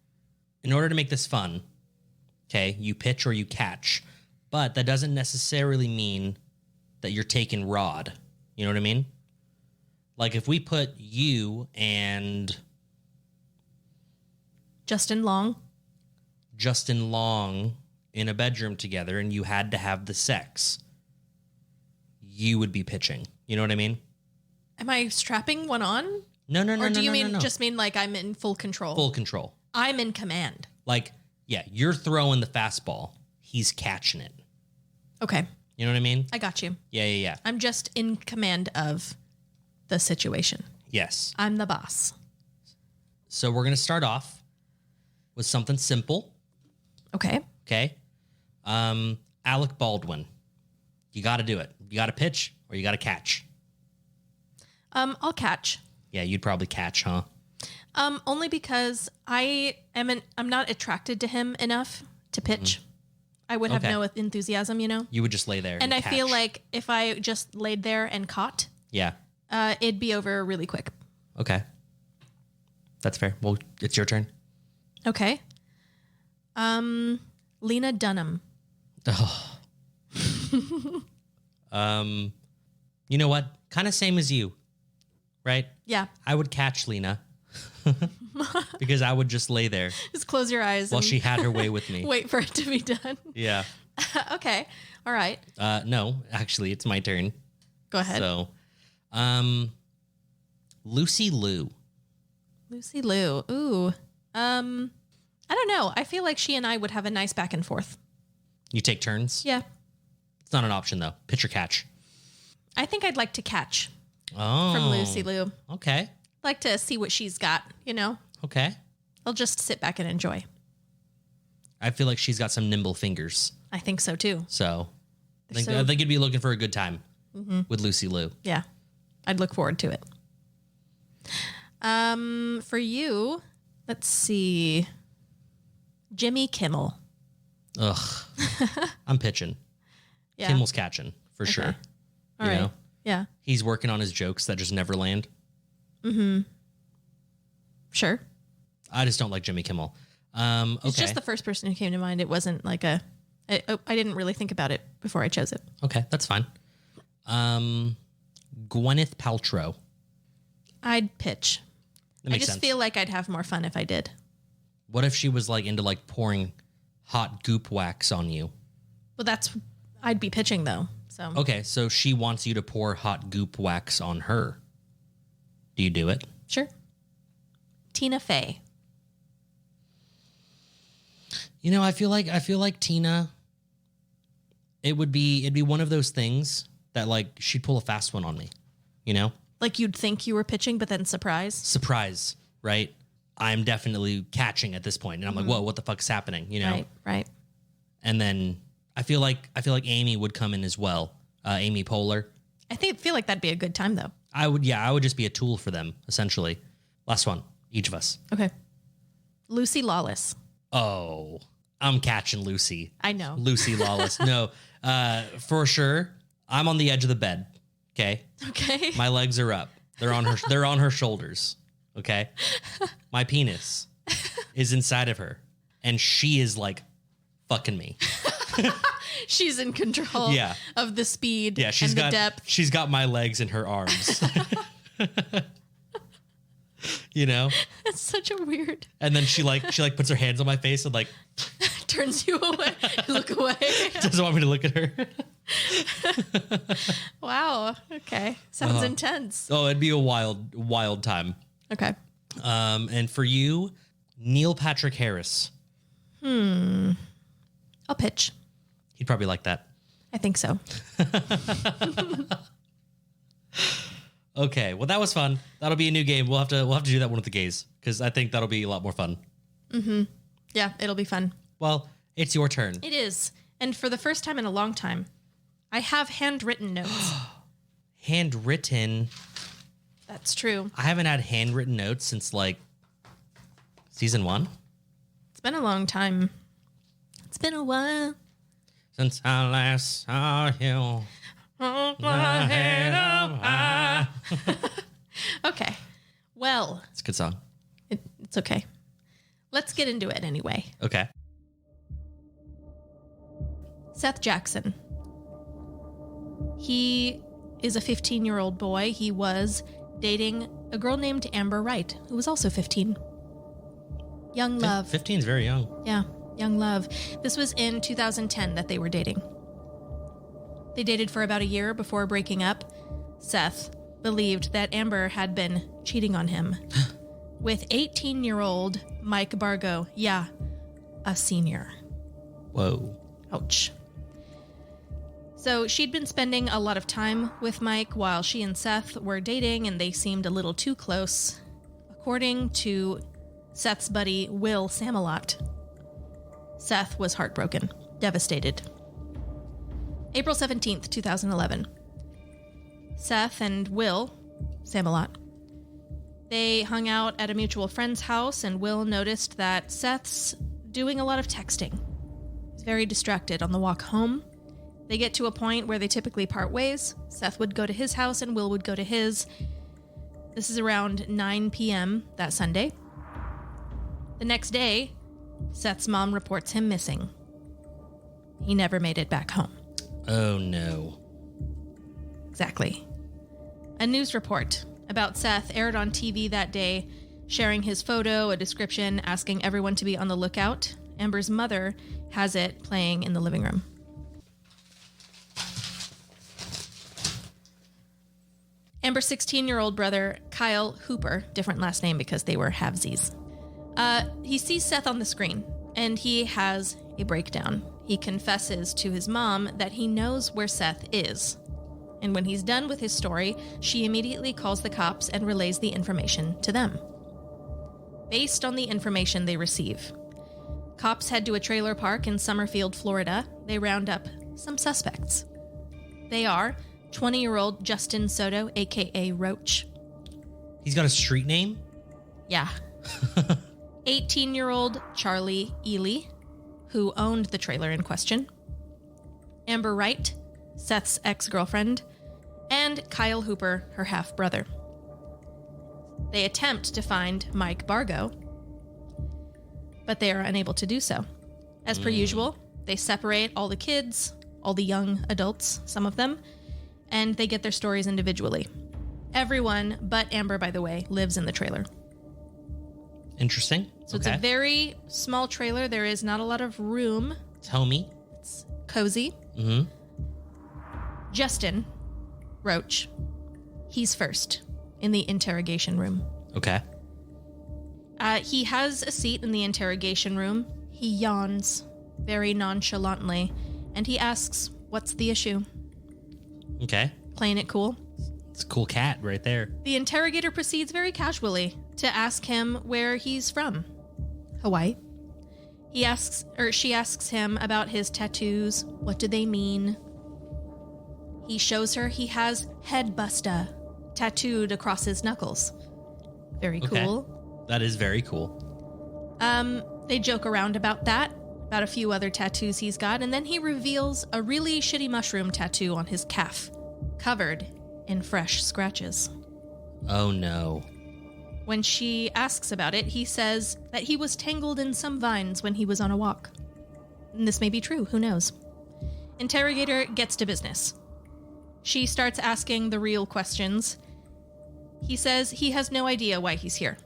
in order to make this fun, okay, you pitch or you catch, but that doesn't necessarily mean that you're taking rod. You know what I mean? Like if we put you and Justin Long in a bedroom together and you had to have the sex, you would be pitching. You know what I mean? Am I strapping one on? No. Or do you no. just mean like I'm in full control? Full control. I'm in command. Like, yeah, you're throwing the fastball. He's catching it. Okay. You know what I mean? I got you. Yeah. I'm just in command of the situation. Yes. I'm the boss. So we're going to start off with something simple. Okay. Okay. Alec Baldwin. You got to do it. You got to pitch or you got to catch. I'll catch. Yeah, you'd probably catch, huh? Only because I'm not attracted to him enough to pitch. I would have no enthusiasm, you know? You would just lay there. And I catch. feel like if I just laid there and caught, Yeah. it'd be over really quick. Okay. That's fair. Well, it's your turn. Okay. Lena Dunham. Oh. You know what? Kind of same as you, right? Yeah. I would catch Lena because I would just lay there Just close your eyes while and she had her way with me. wait for it to be done. Yeah. Okay. All right. No, actually, it's my turn. Go ahead. So, Lucy Liu. Lucy Liu. Ooh. I don't know. I feel like she and I would have a nice back and forth. You take turns? Yeah. It's not an option, though. Pitch or catch? I think I'd like to catch Oh. from Lucy Liu. Okay. Like to see what she's got, you know? Okay. I'll just sit back and enjoy. I feel like she's got some nimble fingers. I think so too. So, I think, So- I think you'd be looking for a good time with Lucy Liu. Yeah. I'd look forward to it. For you, let's see. Jimmy Kimmel. Ugh. I'm pitching. Yeah. Kimmel's catching, for sure. All you right. know? Yeah. He's working on his jokes that just never land. Sure. I just don't like Jimmy Kimmel. Okay. It's just the first person who came to mind. It wasn't like I didn't really think about it before I chose it. Okay, that's fine. Gwyneth Paltrow. I'd pitch. That I makes just sense. feel like I'd have more fun if I did. What if she was like into like pouring hot goop wax on you? Well, I'd be pitching though. So Okay, so she wants you to pour hot goop wax on her. Do you do it? sure. Tina Fey. You know, I feel like Tina. It'd be one of those things that like she'd pull a fast one on me. You know, Like you'd think you were pitching, but then surprise, right? I'm definitely catching at this point, and I'm like, whoa, what the fuck's happening? You know, Right. and then I feel like Amy would come in as well. Amy Poehler. I feel like that'd be a good time though. I would just be a tool for them, essentially. Last one, each of us. Okay. Lucy Lawless. Oh, I'm catching Lucy. I know. Lucy Lawless. No, for sure. I'm on the edge of the bed. Okay. Okay. My legs are up. They're on her shoulders. Okay. My penis is inside of her. And she is like fucking me. She's in control Yeah. of the speed Yeah, and the depth. she's got my legs in her arms. You know? It's such a weird. And then she puts her hands on my face and like Turns you away. Look away. doesn't want me to look at her. Wow. Okay. Sounds intense. Oh, it'd be a wild time. Okay. And for you, Neil Patrick Harris. I'll pitch. He'd probably like that. I think so. Okay, well that was fun. That'll be a new game. We'll have to do that one with the gays because I think that'll be a lot more fun. Yeah, it'll be fun. Well, it's your turn. It is. And for the first time in a long time, I have handwritten notes. Handwritten? That's true. I haven't had handwritten notes since like season 1. It's been a long time. It's been a while. Since I last saw you. Hold my head up high. Okay. Well. It's a good song. It's okay. Let's get into it anyway. Okay. Seth Jackson. He is a 15-year-old boy. He was dating a girl named Amber Wright, who was also 15. Young love. 15 is very young. Yeah, young love. This was in 2010 that they were dating. They dated for about a year before breaking up. Seth believed that Amber had been cheating on him with 18-year-old Mike Bargo. Yeah, a senior. Whoa. Ouch. So she'd been spending a lot of time with Mike while she and Seth were dating, and they seemed a little too close. According to Seth's buddy, Will Samalot, Seth was heartbroken, devastated. April 17th, 2011. Seth and Will Samalot, they hung out at a mutual friend's house, and Will noticed that Seth's doing a lot of texting. He's very distracted on the walk home. They get to a point where they typically part ways. Seth would go to his house and Will would go to his. This is around 9 p.m. that Sunday. The next day, Seth's mom reports him missing. He never made it back home. Oh, no. Exactly. A news report about Seth aired on TV that day, sharing his photo, a description, asking everyone to be on the lookout. Amber's mother has it playing in the living room. Amber's 16-year-old brother, Kyle Hooper, different last name because they were halvesies. He sees Seth on the screen, and he has a breakdown. He confesses to his mom that he knows where Seth is. And when he's done with his story, she immediately calls the cops and relays the information to them. Based on the information they receive, cops head to a trailer park in Summerfield, Florida. They round up some suspects. They are 20-year-old Justin Soto, a.k.a. Roach. He's got a street name? Yeah. 18-year-old Charlie Ely, who owned the trailer in question. Amber Wright, Seth's ex-girlfriend. And Kyle Hooper, her half-brother. They attempt to find Mike Bargo, but they are unable to do so. As per usual, they separate all the kids, all the young adults, some of them, and they get their stories individually. Everyone but Amber, by the way, lives in the trailer. Interesting. So It's a very small trailer. There is not a lot of room. Tell me. It's cozy. Mm-hmm. Justin Roach, he's first in the interrogation room. Okay. He has a seat in the interrogation room. He yawns very nonchalantly, and he asks, "What's the issue?" Okay. Playing it cool. It's a cool cat right there. The interrogator proceeds very casually to ask him where he's from. Hawaii. She asks him about his tattoos. What do they mean? He shows her he has head busta tattooed across his knuckles. Very cool. Okay. That is very cool. They joke around about that, about a few other tattoos he's got, and then he reveals a really shitty mushroom tattoo on his calf, covered in fresh scratches. Oh no. When she asks about it, he says that he was tangled in some vines when he was on a walk. And this may be true, who knows? Interrogator gets to business. She starts asking the real questions. He says he has no idea why he's here.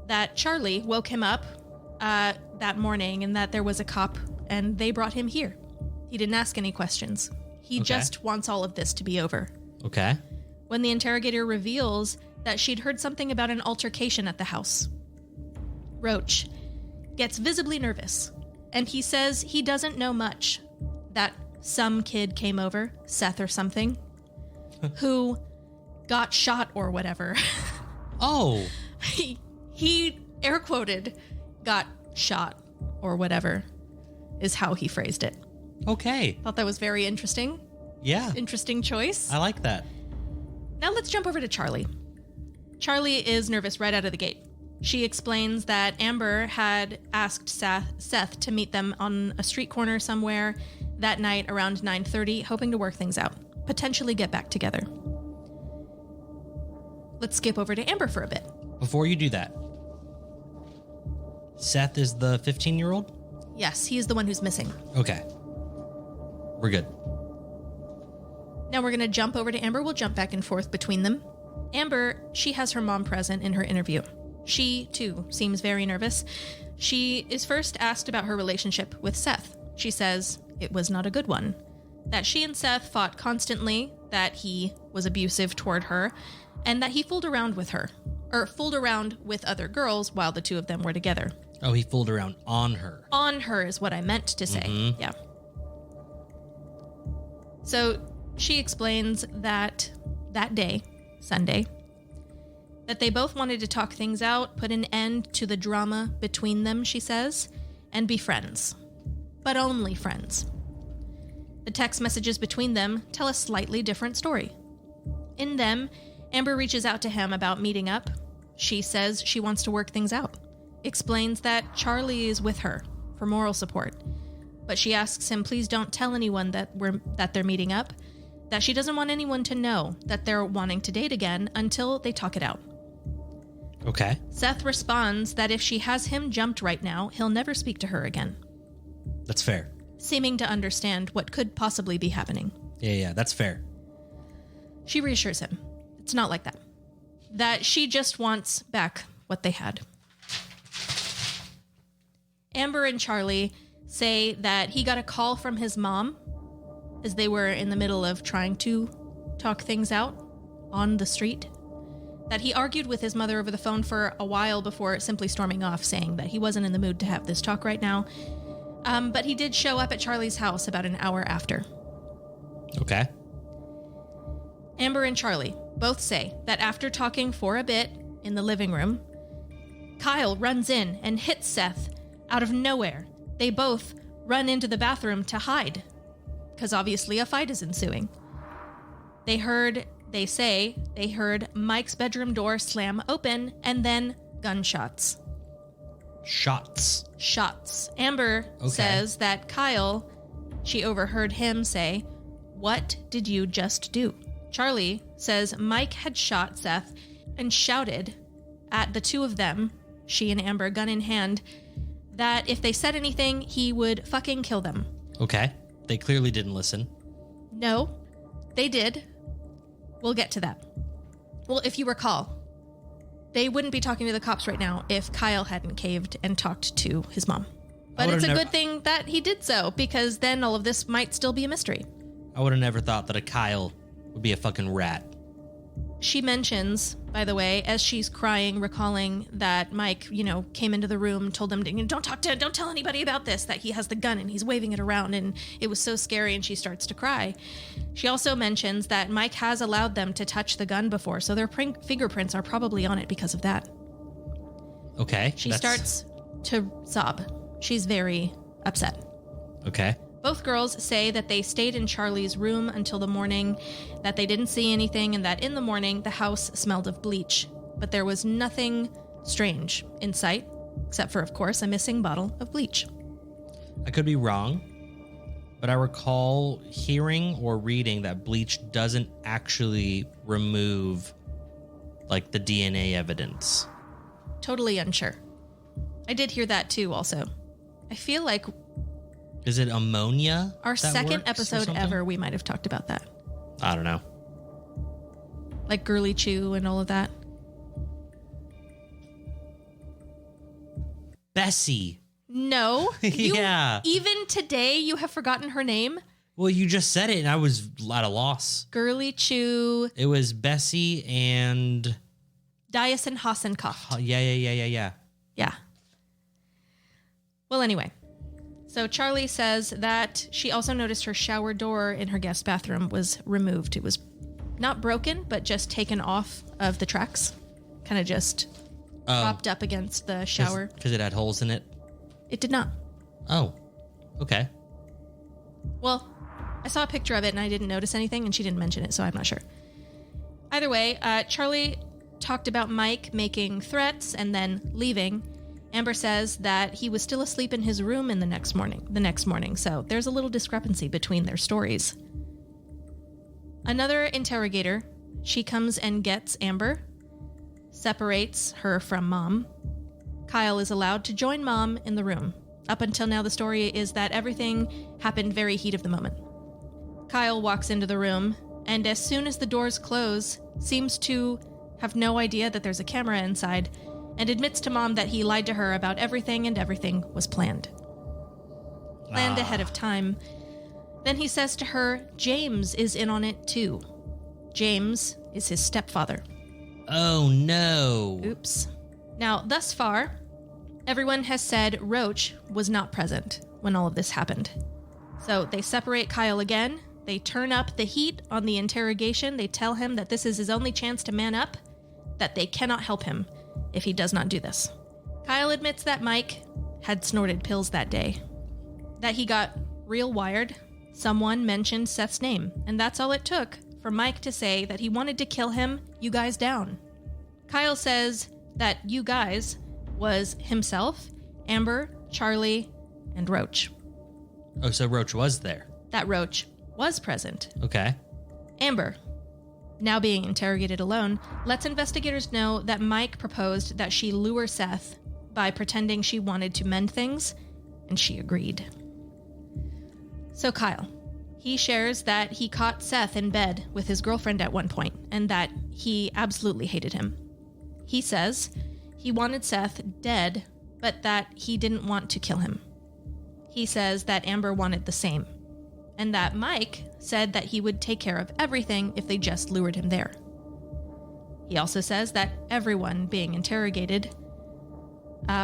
That Charlie woke him up that morning and that there was a cop and they brought him here. He didn't ask any questions. He just wants all of this to be over. Okay. When the interrogator reveals that she'd heard something about an altercation at the house, Roach gets visibly nervous, and he says he doesn't know much, that some kid came over, Seth or something, who got shot or whatever. Oh. He air quoted, got shot or whatever, is how he phrased it. Okay. Thought that was very interesting. Yeah. Interesting choice. I like that. Now let's jump over to Charlie. Charlie is nervous right out of the gate. She explains that Amber had asked Seth to meet them on a street corner somewhere that night around 9:30, hoping to work things out, potentially get back together. Let's skip over to Amber for a bit. Before you do that, Seth is the 15-year-old? Yes, he is the one who's missing. Okay. We're good. Now we're going to jump over to Amber. We'll jump back and forth between them. Amber, she has her mom present in her interview. She, too, seems very nervous. She is first asked about her relationship with Seth. She says it was not a good one, that she and Seth fought constantly, that he was abusive toward her, and that he fooled around with her, or fooled around with other girls while the two of them were together. Oh, he fooled around on her. On her is what I meant to say. Mm-hmm. Yeah. So she explains that day, Sunday, that they both wanted to talk things out, put an end to the drama between them, she says, and be friends. But only friends. The text messages between them tell a slightly different story. In them, Amber reaches out to him about meeting up. She says she wants to work things out. Explains that Charlie is with her for moral support. But she asks him, please don't tell anyone that they're meeting up, that she doesn't want anyone to know that they're wanting to date again until they talk it out. Okay. Seth responds that if she has him jumped right now, he'll never speak to her again. That's fair. Seeming to understand what could possibly be happening. Yeah, that's fair. She reassures him. It's not like that. That she just wants back what they had. Amber and Charlie say that he got a call from his mom as they were in the middle of trying to talk things out on the street. That he argued with his mother over the phone for a while before simply storming off, saying that he wasn't in the mood to have this talk right now. But he did show up at Charlie's house about an hour after. Okay. Amber and Charlie both say that after talking for a bit in the living room, Kyle runs in and hits Seth out of nowhere. They both run into the bathroom to hide, because obviously a fight is ensuing. They say they heard Mike's bedroom door slam open and then gunshots. Shots. Amber says that Kyle, she overheard him say, "What did you just do?" Charlie says Mike had shot Seth and shouted at the two of them, she and Amber, gun in hand, that if they said anything, he would fucking kill them. Okay. They clearly didn't listen. No, they did. We'll get to that. Well, if you recall, they wouldn't be talking to the cops right now if Kyle hadn't caved and talked to his mom. But it's a good thing that he did so, because then all of this might still be a mystery. I would have never thought that a Kyle would be a fucking rat. She mentions, by the way, as she's crying, recalling that Mike, came into the room, told them, don't tell anybody about this, that he has the gun and he's waving it around, and it was so scary, and she starts to cry. She also mentions that Mike has allowed them to touch the gun before, so their fingerprints are probably on it because of that. Okay. She starts to sob. She's very upset. Okay. Both girls say that they stayed in Charlie's room until the morning, that they didn't see anything, and that in the morning the house smelled of bleach. But there was nothing strange in sight, except for, of course, a missing bottle of bleach. I could be wrong, but I recall hearing or reading that bleach doesn't actually remove, the DNA evidence. Totally unsure. I did hear that too, also. I feel like is it ammonia? Our second episode ever, we might have talked about that. I don't know. Like Girly Chew and all of that. Bessie. No. Yeah. Even today, you have forgotten her name? Well, you just said it and I was at a loss. Girly Chew. It was Bessie and Diasen Hassenkoff. Yeah. Yeah. Well, anyway. So Charlie says that she also noticed her shower door in her guest bathroom was removed. It was not broken, but just taken off of the tracks. Kind of just propped up against the shower. Because it had holes in it? It did not. Oh, okay. Well, I saw a picture of it and I didn't notice anything, and she didn't mention it, so I'm not sure. Either way, Charlie talked about Mike making threats and then leaving. Amber says that he was still asleep in his room the next morning, so there's a little discrepancy between their stories. Another interrogator, she comes and gets Amber, separates her from Mom. Kyle is allowed to join Mom in the room. Up until now, the story is that everything happened very heat of the moment. Kyle walks into the room, and as soon as the doors close, seems to have no idea that there's a camera inside, and admits to Mom that he lied to her about everything, and everything was planned. Planned ahead of time. Then he says to her, James is in on it too. James is his stepfather. Oh no. Oops. Now, thus far, everyone has said Roach was not present when all of this happened. So they separate Kyle again. They turn up the heat on the interrogation. They tell him that this is his only chance to man up, that they cannot help him if he does not do this. Kyle admits that Mike had snorted pills that day, that he got real wired. Someone mentioned Seth's name, and that's all it took for Mike to say that he wanted to kill him, you guys down. Kyle says that you guys was himself, Amber, Charlie, and Roach. Oh, so Roach was there. That Roach was present. Okay. Amber, now being interrogated alone, lets investigators know that Mike proposed that she lure Seth by pretending she wanted to mend things, and she agreed. So Kyle, he shares that he caught Seth in bed with his girlfriend at one point, and that he absolutely hated him. He says he wanted Seth dead, but that he didn't want to kill him. He says that Amber wanted the same, and that Mike said that he would take care of everything if they just lured him there. He also says that everyone being interrogated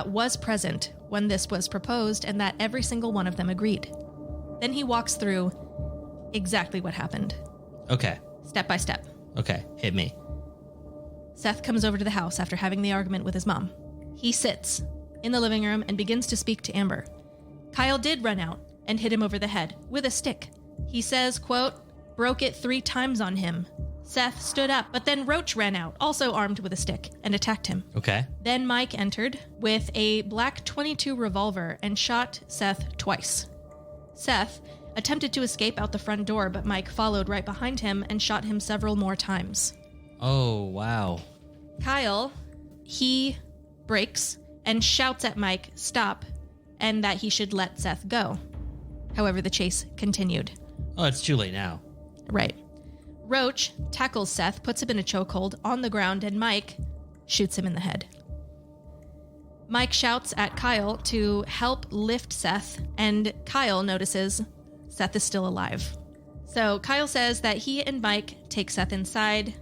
was present when this was proposed, and that every single one of them agreed. Then he walks through exactly what happened. Okay. Step by step. Okay, hit me. Seth comes over to the house after having the argument with his mom. He sits in the living room and begins to speak to Amber. Kyle did run out and hit him over the head with a stick. He says, quote, broke it 3 times on him. Seth stood up, but then Roach ran out, also armed with a stick, and attacked him. Okay. Then Mike entered with a black .22 revolver and shot Seth twice. Seth attempted to escape out the front door, but Mike followed right behind him and shot him several more times. Oh, wow. Kyle, he breaks and shouts at Mike, stop, and that he should let Seth go. However, the chase continued. Oh, it's too late now. Right. Roach tackles Seth, puts him in a chokehold on the ground, and Mike shoots him in the head. Mike shouts at Kyle to help lift Seth, and Kyle notices Seth is still alive. So Kyle says that he and Mike take Seth inside.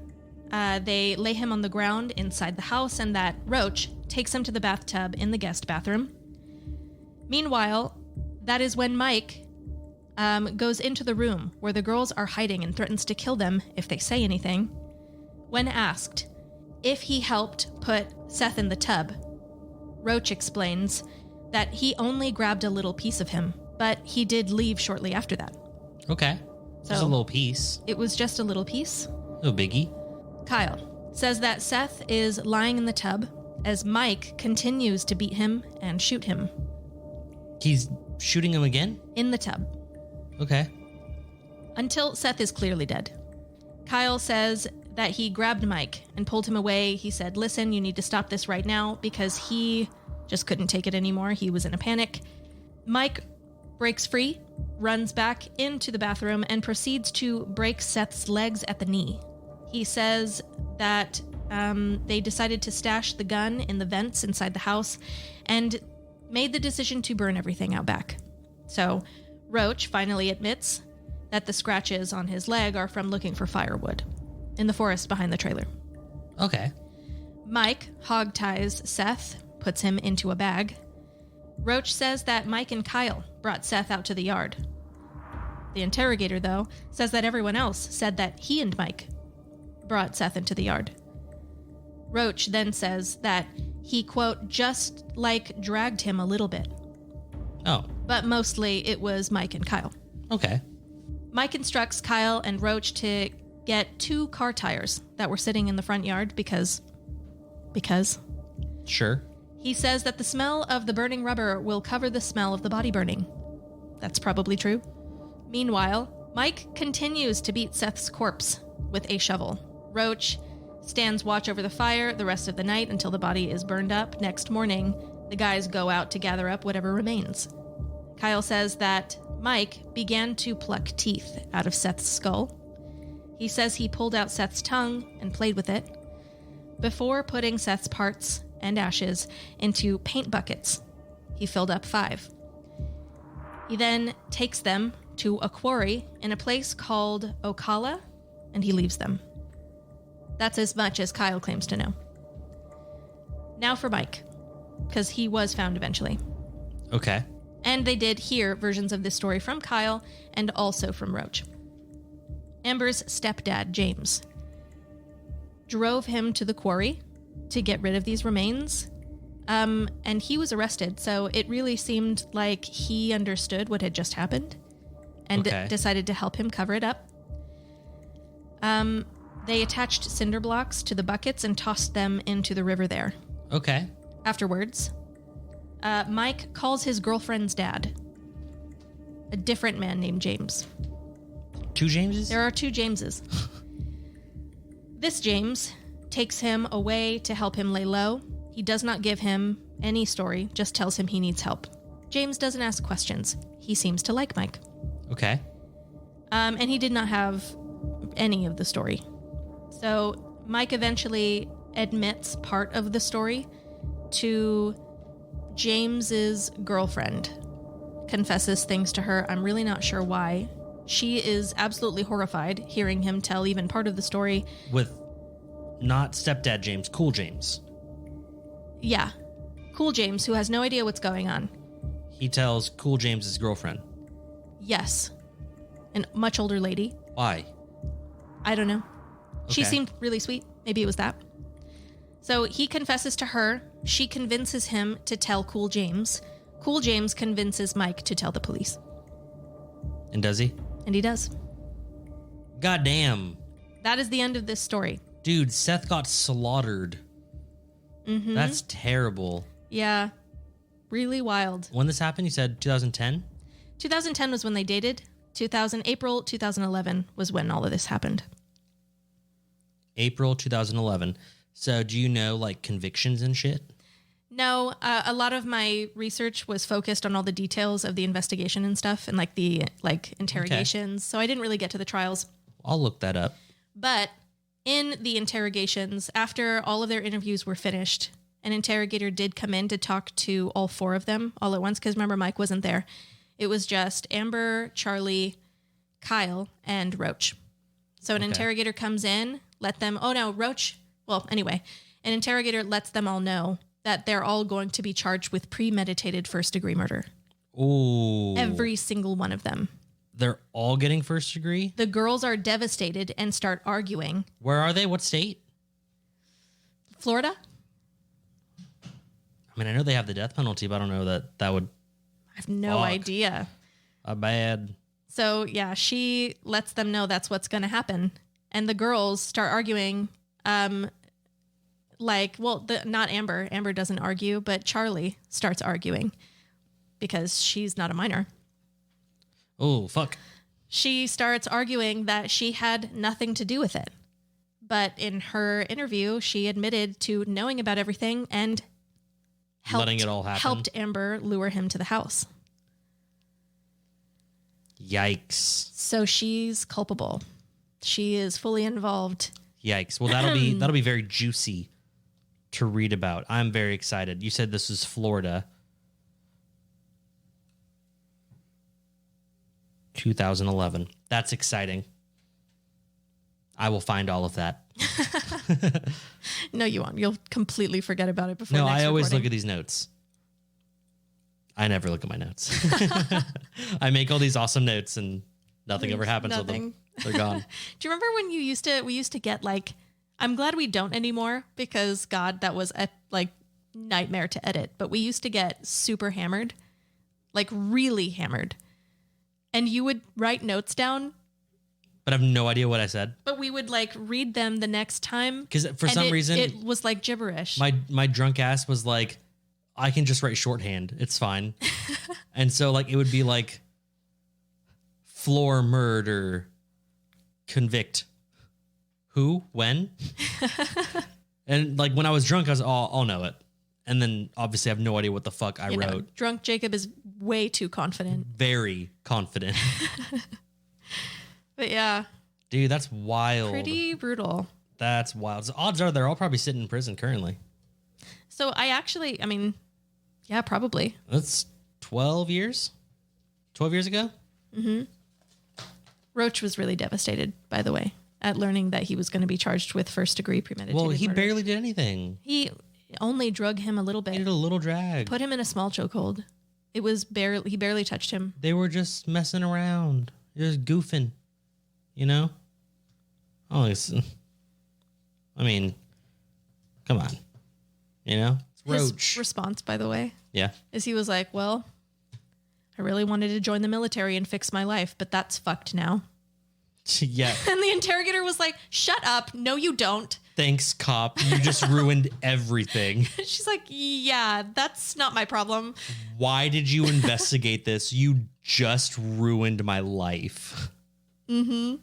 They lay him on the ground inside the house, and that Roach takes him to the bathtub in the guest bathroom. Meanwhile, that is when Mike goes into the room where the girls are hiding and threatens to kill them if they say anything. When asked if he helped put Seth in the tub, Roach explains that he only grabbed a little piece of him, but he did leave shortly after that. Okay. Just a little piece. It was just a little piece. No biggie. Kyle says that Seth is lying in the tub as Mike continues to beat him and shoot him. He's shooting him again? In the tub. Okay. Until Seth is clearly dead. Kyle says that he grabbed Mike and pulled him away. He said, listen, you need to stop this right now, because he just couldn't take it anymore. He was in a panic. Mike breaks free, runs back into the bathroom, and proceeds to break Seth's legs at the knee. He says that they decided to stash the gun in the vents inside the house and made the decision to burn everything out back. So Roach finally admits that the scratches on his leg are from looking for firewood in the forest behind the trailer. Okay. Mike hog-ties Seth, puts him into a bag. Roach says that Mike and Kyle brought Seth out to the yard. The interrogator, though, says that everyone else said that he and Mike brought Seth into the yard. Roach then says that he, quote, just like dragged him a little bit. Oh. But mostly it was Mike and Kyle. Okay. Mike instructs Kyle and Roach to get 2 car tires that were sitting in the front yard because Sure. he says that the smell of the burning rubber will cover the smell of the body burning. That's probably true. Meanwhile, Mike continues to beat Seth's corpse with a shovel. Roach stands watch over the fire the rest of the night until the body is burned up. Next morning, the guys go out to gather up whatever remains. Kyle says that Mike began to pluck teeth out of Seth's skull. He says he pulled out Seth's tongue and played with it before putting Seth's parts and ashes into paint buckets. He filled up 5. He then takes them to a quarry in a place called Ocala, and he leaves them. That's as much as Kyle claims to know. Now for Mike, because he was found eventually. Okay. And they did hear versions of this story from Kyle and also from Roach. Amber's stepdad, James, drove him to the quarry to get rid of these remains. And he was arrested, so it really seemed like he understood what had just happened and decided to help him cover it up. They attached cinder blocks to the buckets and tossed them into the river there. Okay. Afterwards, Mike calls his girlfriend's dad, a different man named James. 2 Jameses? There are 2 Jameses. This James takes him away to help him lay low. He does not give him any story, just tells him he needs help. James doesn't ask questions. He seems to like Mike. Okay. And he did not have any of the story. So Mike eventually admits part of the story to James's girlfriend. Confesses things to her. I'm really not sure why. She is absolutely horrified hearing him tell even part of the story. With not stepdad James, cool James. Yeah. Cool James, who has no idea what's going on. He tells cool James's girlfriend. Yes. A much older lady. Why? I don't know. She Okay. seemed really sweet. Maybe it was that. So he confesses to her. She convinces him to tell Cool James. Cool James convinces Mike to tell the police. And does he? And he does. God damn. That is the end of this story. Dude, Seth got slaughtered. Mm-hmm. That's terrible. Yeah. Really wild. When this happened, you said 2010? 2010 was when they dated. April 2011 was when all of this happened. April 2011. So do you know, like, convictions and shit? No, a lot of my research was focused on all the details of the investigation and stuff and, like, the, like, interrogations. So I didn't really get to the trials. I'll look that up. But in the interrogations, after all of their interviews were finished, an interrogator did come in to talk to all 4 of them all at once, because remember, Mike wasn't there. It was just Amber, Charlie, Kyle, and Roach. So an interrogator comes in, Roach. Well, anyway, an interrogator lets them all know that they're all going to be charged with premeditated first-degree murder. Ooh. Every single one of them. They're all getting first degree? The girls are devastated and start arguing. Where are they? What state? Florida? I mean, I know they have the death penalty, but I don't know that would... I have no idea. Bad. So, yeah, she lets them know that's what's going to happen. And the girls start arguing, not Amber. Amber doesn't argue, but Charlie starts arguing because she's not a minor. Oh, fuck. She starts arguing that she had nothing to do with it. But in her interview, she admitted to knowing about everything and letting it all happen. Helped Amber lure him to the house. Yikes. So she's culpable. She is fully involved. Yikes. Well, that'll be very juicy to read about. I'm very excited. You said this is Florida. 2011. That's exciting. I will find all of that. No, you won't. You'll completely forget about it before. No, next I always recording. look at these notes. I never look at my notes. I make all these awesome notes and nothing ever happens with them. They're gone. Do you remember when we used to get like, I'm glad we don't anymore because God, that was a nightmare to edit, but we used to get super hammered, like really hammered. and you would write notes down, but I have no idea what I said. but we would like read them the next time. Because for some reason, it was like gibberish. my drunk ass was like, I can just write shorthand. It's fine. And so like, it would be like floor murder, convict, who, when? And like when I was drunk, I was, I'll know it. And then obviously I have no idea what the fuck I wrote. Drunk Jacob is way too confident. Very confident. But yeah. Dude, that's wild. Pretty brutal. That's wild. So odds are they're all probably sitting in prison currently. So I mean, yeah, probably. That's 12 years? 12 years ago? Mm-hmm. Roach was really devastated, by the way, at learning that he was going to be charged with first-degree premeditated murder. Well, he barely did anything. He only drug him a little bit. He did a little drag. Put him in a small chokehold. It was he barely touched him. They were just messing around. Just goofing. You know? Oh, I mean, come on. You know? It's Roach. His response, by the way, yeah, is he was like, well, I really wanted to join the military and fix my life, but that's fucked now. Yeah. And the interrogator was like, shut up. No, you don't. Thanks, cop. You just ruined everything. She's like, yeah, that's not my problem. Why did you investigate this? You just ruined my life. Mm-hmm.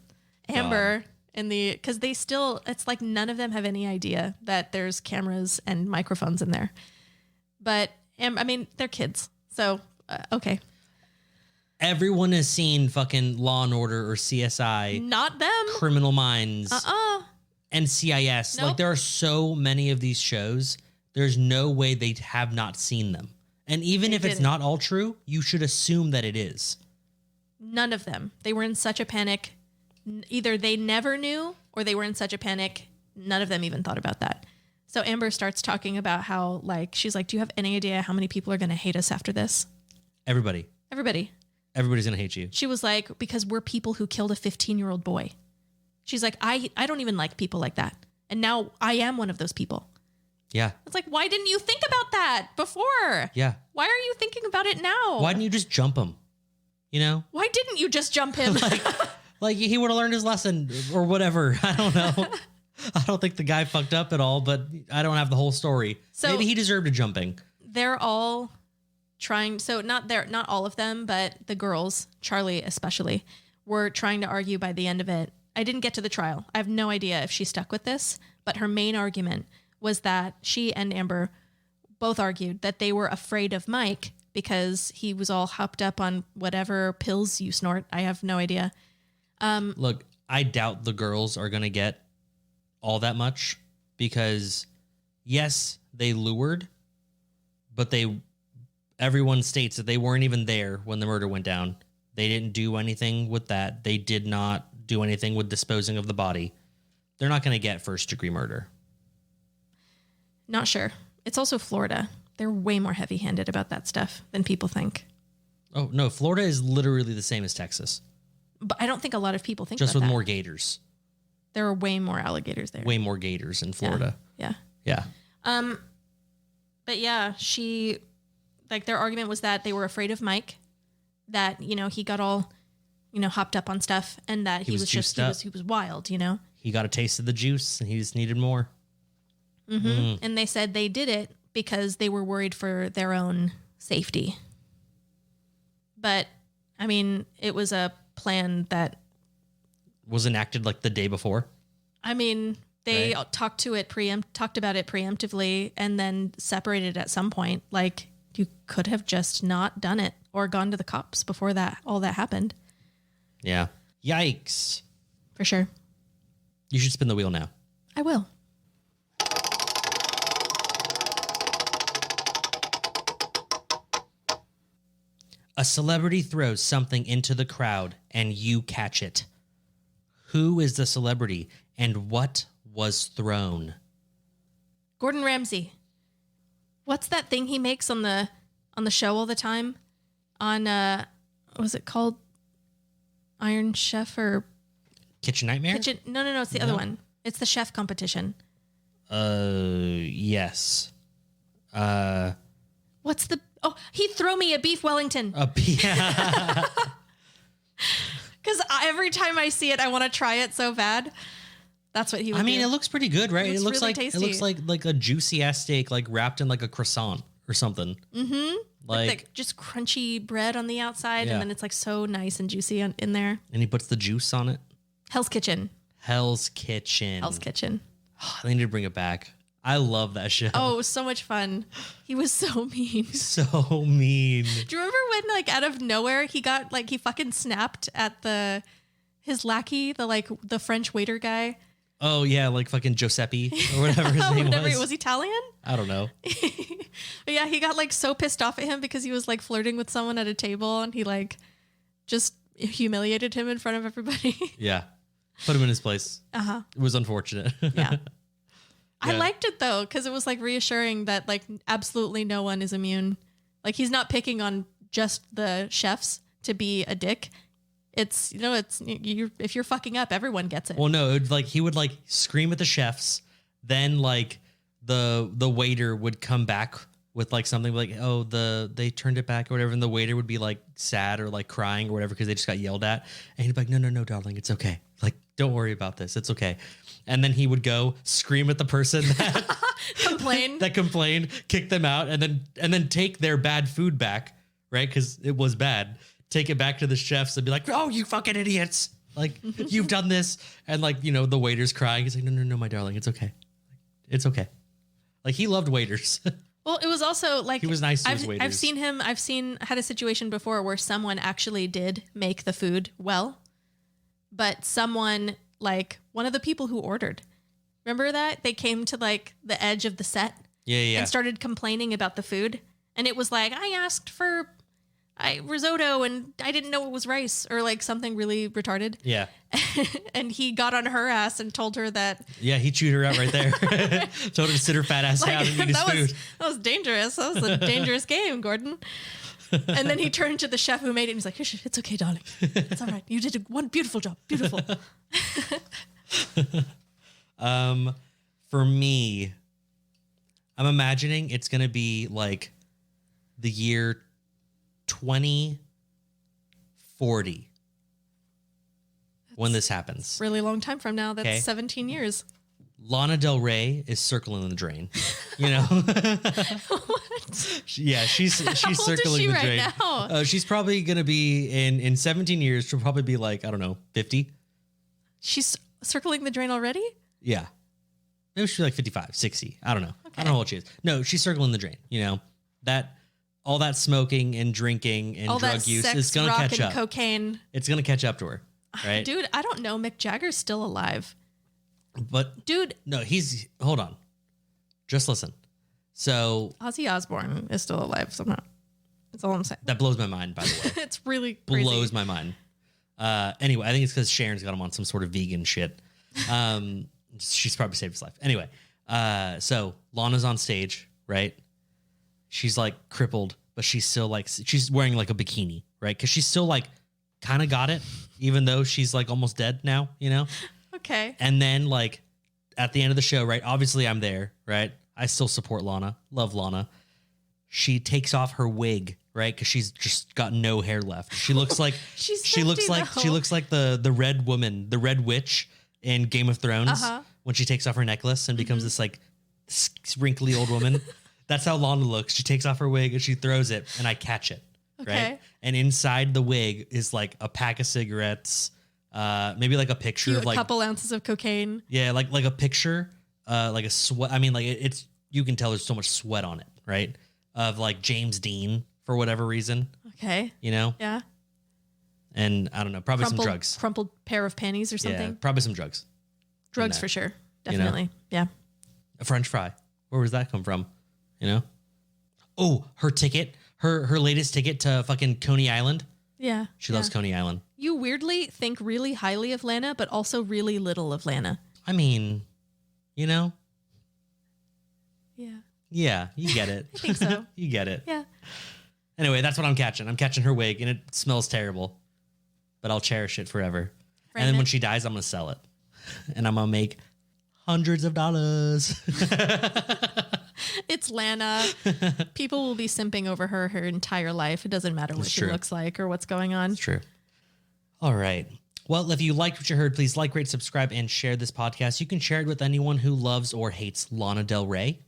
Amber because they still, it's like none of them have any idea that there's cameras and microphones in there. But I mean, they're kids. So, okay. Everyone has seen fucking Law and Order or CSI. Not them. Criminal Minds. NCIS. Nope. Like there are so many of these shows. There's no way they have not seen them. And even if it's not all true, you should assume that it is. None of them. They were in such a panic. Either they never knew or they were in such a panic. None of them even thought about that. So Amber starts talking about how, like, she's like, do you have any idea how many people are going to hate us after this? Everybody. Everybody's going to hate you. She was like, because we're people who killed a 15-year-old boy. She's like, I don't even like people like that. And now I am one of those people. Yeah. It's like, why didn't you think about that before? Yeah. Why are you thinking about it now? Why didn't you just jump him? You know? Why didn't you just jump him? like he would have learned his lesson or whatever. I don't know. I don't think the guy fucked up at all, but I don't have the whole story. So maybe he deserved a jumping. They're all trying. So not all of them, but the girls, Charlie especially, were trying to argue by the end of it. I didn't get to the trial. I have no idea if she stuck with this, but her main argument was that she and Amber both argued that they were afraid of Mike because he was all hopped up on whatever pills you snort. I have no idea. Look, I doubt the girls are going to get all that much because, yes, they lured, but everyone states that they weren't even there when the murder went down. They didn't do anything with that. They did not do anything with disposing of the body. They're not going to get first-degree murder. Not sure. It's also Florida. They're way more heavy-handed about that stuff than people think. Oh, no. Florida is literally the same as Texas. But I don't think a lot of people think just about with that. more gators. There are way more alligators there. Way more gators in Florida. Yeah. But yeah, their argument was that they were afraid of Mike, that, he got all, hopped up on stuff, and that he was wild, He got a taste of the juice and he just needed more. Mm-hmm. And they said they did it because they were worried for their own safety. But, I mean, it was a plan that was enacted like the day before. I mean, they talked about it preemptively and then separated at some point. Like, you could have just not done it or gone to the cops before all that happened. Yeah. Yikes. For sure. You should spin the wheel now. I will. A celebrity throws something into the crowd and you catch it. Who is the celebrity and what was thrown? Gordon Ramsay. What's that thing he makes on the show all the time? On what was it called? Iron Chef or Kitchen Nightmare? No, it's the other one. It's the chef competition. Yes. What's the... Oh, he'd throw me a beef Wellington. A beef... Because every time I see it, I want to try it so bad. That's what he would do. it looks pretty good, right? It looks really like tasty. it looks like a juicy ass steak, like wrapped in like a croissant or something. Mm-hmm. Like just crunchy bread on the outside, Yeah. and then it's like so nice and juicy in there. and he puts the juice on it. Hell's Kitchen. Hell's Kitchen. Hell's Kitchen. They need to bring it back. I love that show. Oh, it was so much fun. He was so mean. So mean. Do you remember when, like, out of nowhere, he got, like, he fucking snapped at his lackey, the French waiter guy? Oh yeah, like fucking Giuseppe or whatever his name Whatever, was. was he Italian? I don't know. But yeah, he got, like, so pissed off at him because he was, like, flirting with someone at a table, and he, like, just humiliated him in front of everybody. Yeah. Put him in his place. Uh-huh. It was unfortunate. Yeah. I Yeah. liked it though, because it was like reassuring that like absolutely no one is immune. Like he's not picking on just the chefs to be a dick. It's if you're fucking up, everyone gets it. Well, no, it would, like he would like scream at the chefs, then like the waiter would come back with like something like, oh, they turned it back or whatever, and the waiter would be like sad or like crying or whatever because they just got yelled at, and he'd be like, no, darling, it's okay. Like, don't worry about this, it's okay. And then he would go scream at the person that complained, kick them out, and then take their bad food back, right? Because it was bad. Take it back to the chefs and be like, "Oh, you fucking idiots! Like you've done this." And like the waiter's crying. He's like, "No, my darling, it's okay. It's okay." Like he loved waiters. Well, it was also like He was nice to his waiters. I've had a situation before where someone actually did make the food well, but someone like one of the people who ordered, remember that they came to like the edge of the set, Yeah. and started complaining about the food, and it was like I asked for risotto and I didn't know it was rice or like something really retarded. Yeah. And he got on her ass and told her that. Yeah, he chewed her out right there. Told her to sit her fat ass down and eat his food. That was dangerous. That was a dangerous game, Gordon. And then he turned to the chef who made it and he's like, it's okay, darling. It's all right. You did one beautiful job. Beautiful. For me, I'm imagining it's going to be like the year 2040 when this happens. Really long time from now. That's Okay. 17 years. Lana Del Rey is circling the drain. You know? What? Yeah, she's old is circling she the right drain. now? She's probably going to be in 17 years. She'll probably be like, I don't know, 50. She's circling the drain already? Yeah. Maybe she's like 55, 60. I don't know. Okay. I don't know how old she is. No, she's circling the drain. You know, all that smoking and drinking and All drug that use sex, is going to rock, catch and up. cocaine. It's going to catch up to her. Right. Dude, I don't know. Mick Jagger's still alive. But Dude, no, hold on. Just listen. So Ozzy Osbourne is still alive somehow. That's all I'm saying. that blows my mind, by the way. It's really crazy. Blows my mind. Anyway, I think it's because Sharon's got him on some sort of vegan shit. She's probably saved his life. Anyway, so Lana's on stage, right? She's like crippled, but she's still like, she's wearing like a bikini, right? Because she's still like kind of got it, even though she's like almost dead now, you know? Okay. And then like at the end of the show, right? Obviously I'm there, right? I still support Lana, love Lana. She takes off her wig, right? Because she's just got no hair left. She looks like She's she looks 50 like though. she looks like the red woman, the red witch in Game of Thrones Uh-huh. when she takes off her necklace and becomes this like wrinkly old woman. That's how Lana looks. She takes off her wig and she throws it, and I catch it. Okay. Right. And inside the wig is like a pack of cigarettes, maybe like a picture A of like couple ounces of cocaine. yeah, like a picture, like a sweat. I mean, like it's you can tell there's so much sweat on it, right? Of like James Dean for whatever reason, Okay. you know. Yeah. And I don't know, probably some drugs. Crumpled pair of panties or something. Yeah, probably some drugs. Drugs there. for sure. You know? Definitely. Yeah. A French fry. Where does that come from? You know. Oh, her ticket, her latest ticket to fucking Coney Island. Yeah. She loves Coney Island. You weirdly think really highly of Lana, but also really little of Lana. I mean, you know. Yeah. Yeah, you get it. I think so. You get it. Yeah. Anyway, that's what I'm catching. I'm catching her wig, and it smells terrible, but I'll cherish it forever. Frame And then it. when she dies, I'm going to sell it, and I'm going to make hundreds of dollars. It's Lana. People will be simping over her entire life. It doesn't matter what That's she true. looks like or what's going on. It's true. All right. Well, if you liked what you heard, please like, rate, subscribe, and share this podcast. You can share it with anyone who loves or hates Lana Del Rey.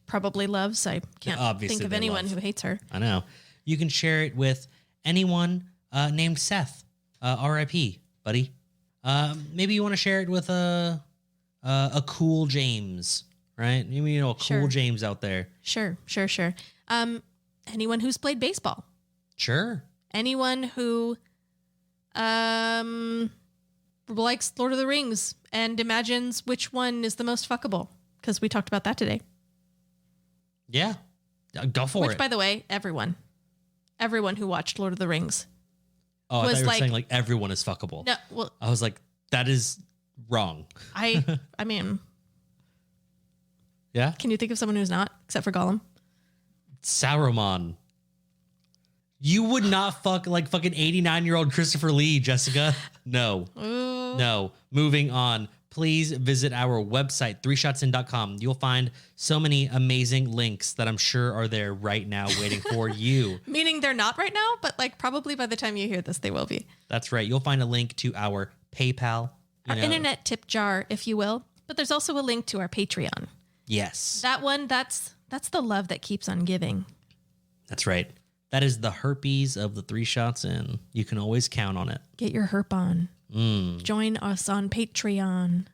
Probably loves. I can't Obviously think of they anyone love. who hates her. I know. You can share it with anyone named Seth. R.I.P., buddy. Maybe you want to share it with a cool James, right? Maybe a Sure. cool James out there. Sure. Anyone who's played baseball. Sure. Anyone who likes Lord of the Rings and imagines which one is the most fuckable, because we talked about that today. Yeah. Go for Which, it. by the way, everyone who watched Lord of the Rings. I was thought you were like- saying like everyone is fuckable. No, well, I was like, that is wrong. I mean, Yeah? can you think of someone who's not, except for Gollum? Saruman. You would not fuck like fucking 89-year-old Christopher Lee, Jessica. No. Ooh. No. Moving on. Please visit our website, 3shotsin.com. You'll find so many amazing links that I'm sure are there right now waiting for you. Meaning they're not right now, but like probably by the time you hear this, they will be. That's right. You'll find a link to our PayPal. Our internet tip jar, if you will. But there's also a link to our Patreon. Yes. That one, that's the love that keeps on giving. That's right. That is the herpes of the 3 Shots In. You can always count on it. Get your herp on. Join us on Patreon.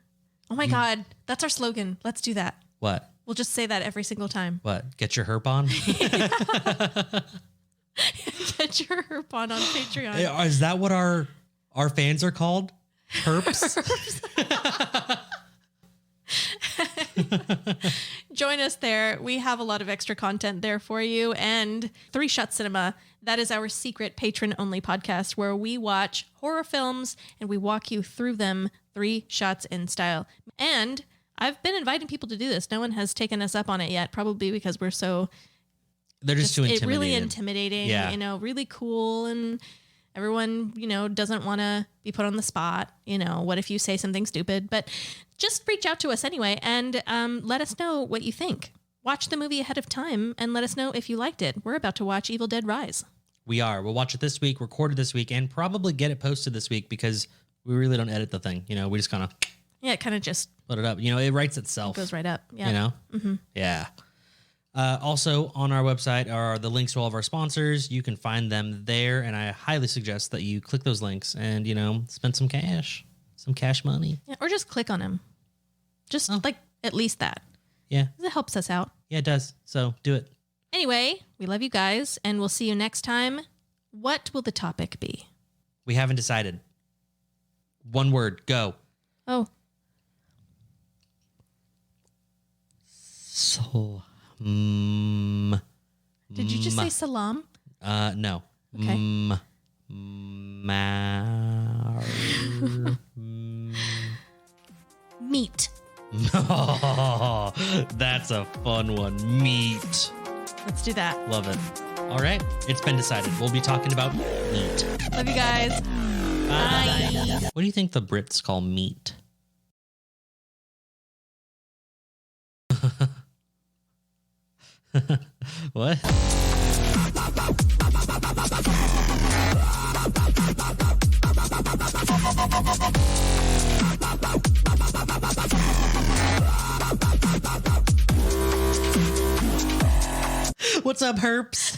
Oh my God, that's our slogan. Let's do that. What? We'll just say that every single time. What? Get your herp on? Get your herp on Patreon. Hey, is that what our fans are called? Herps? Join us there. We have a lot of extra content there for you. And 3 Shot Cinema, that is our secret patron-only podcast where we watch horror films and we walk you through them 3 shots in style. And I've been inviting people to do this. No one has taken us up on it yet, probably because we're so... They're just too intimidating. Really intimidating, Yeah. Really cool. And everyone, doesn't want to be put on the spot. What if you say something stupid? But just reach out to us anyway and let us know what you think. Watch the movie ahead of time and let us know if you liked it. We're about to watch Evil Dead Rise. We are. We'll watch it this week, record it this week, and probably get it posted this week because we really don't edit the thing. We just kind of Yeah, it kind of just put it up. It writes itself. goes right up. Yeah. Yeah. Also, on our website are the links to all of our sponsors. You can find them there, and I highly suggest that you click those links and, spend some cash money. Yeah, or just click on them. Just like at least that. Yeah. It helps us out. Yeah, it does. So do it. Anyway, we love you guys, and we'll see you next time. What will the topic be? We haven't decided. One word, go. Oh, did you just say salam? No. Okay. Meat. Oh, that's a fun one. Meat. Let's do that. Love it. All right. It's been decided. We'll be talking about meat. Love you guys. Bye. What do you think the Brits call meat? What? What's up, herps?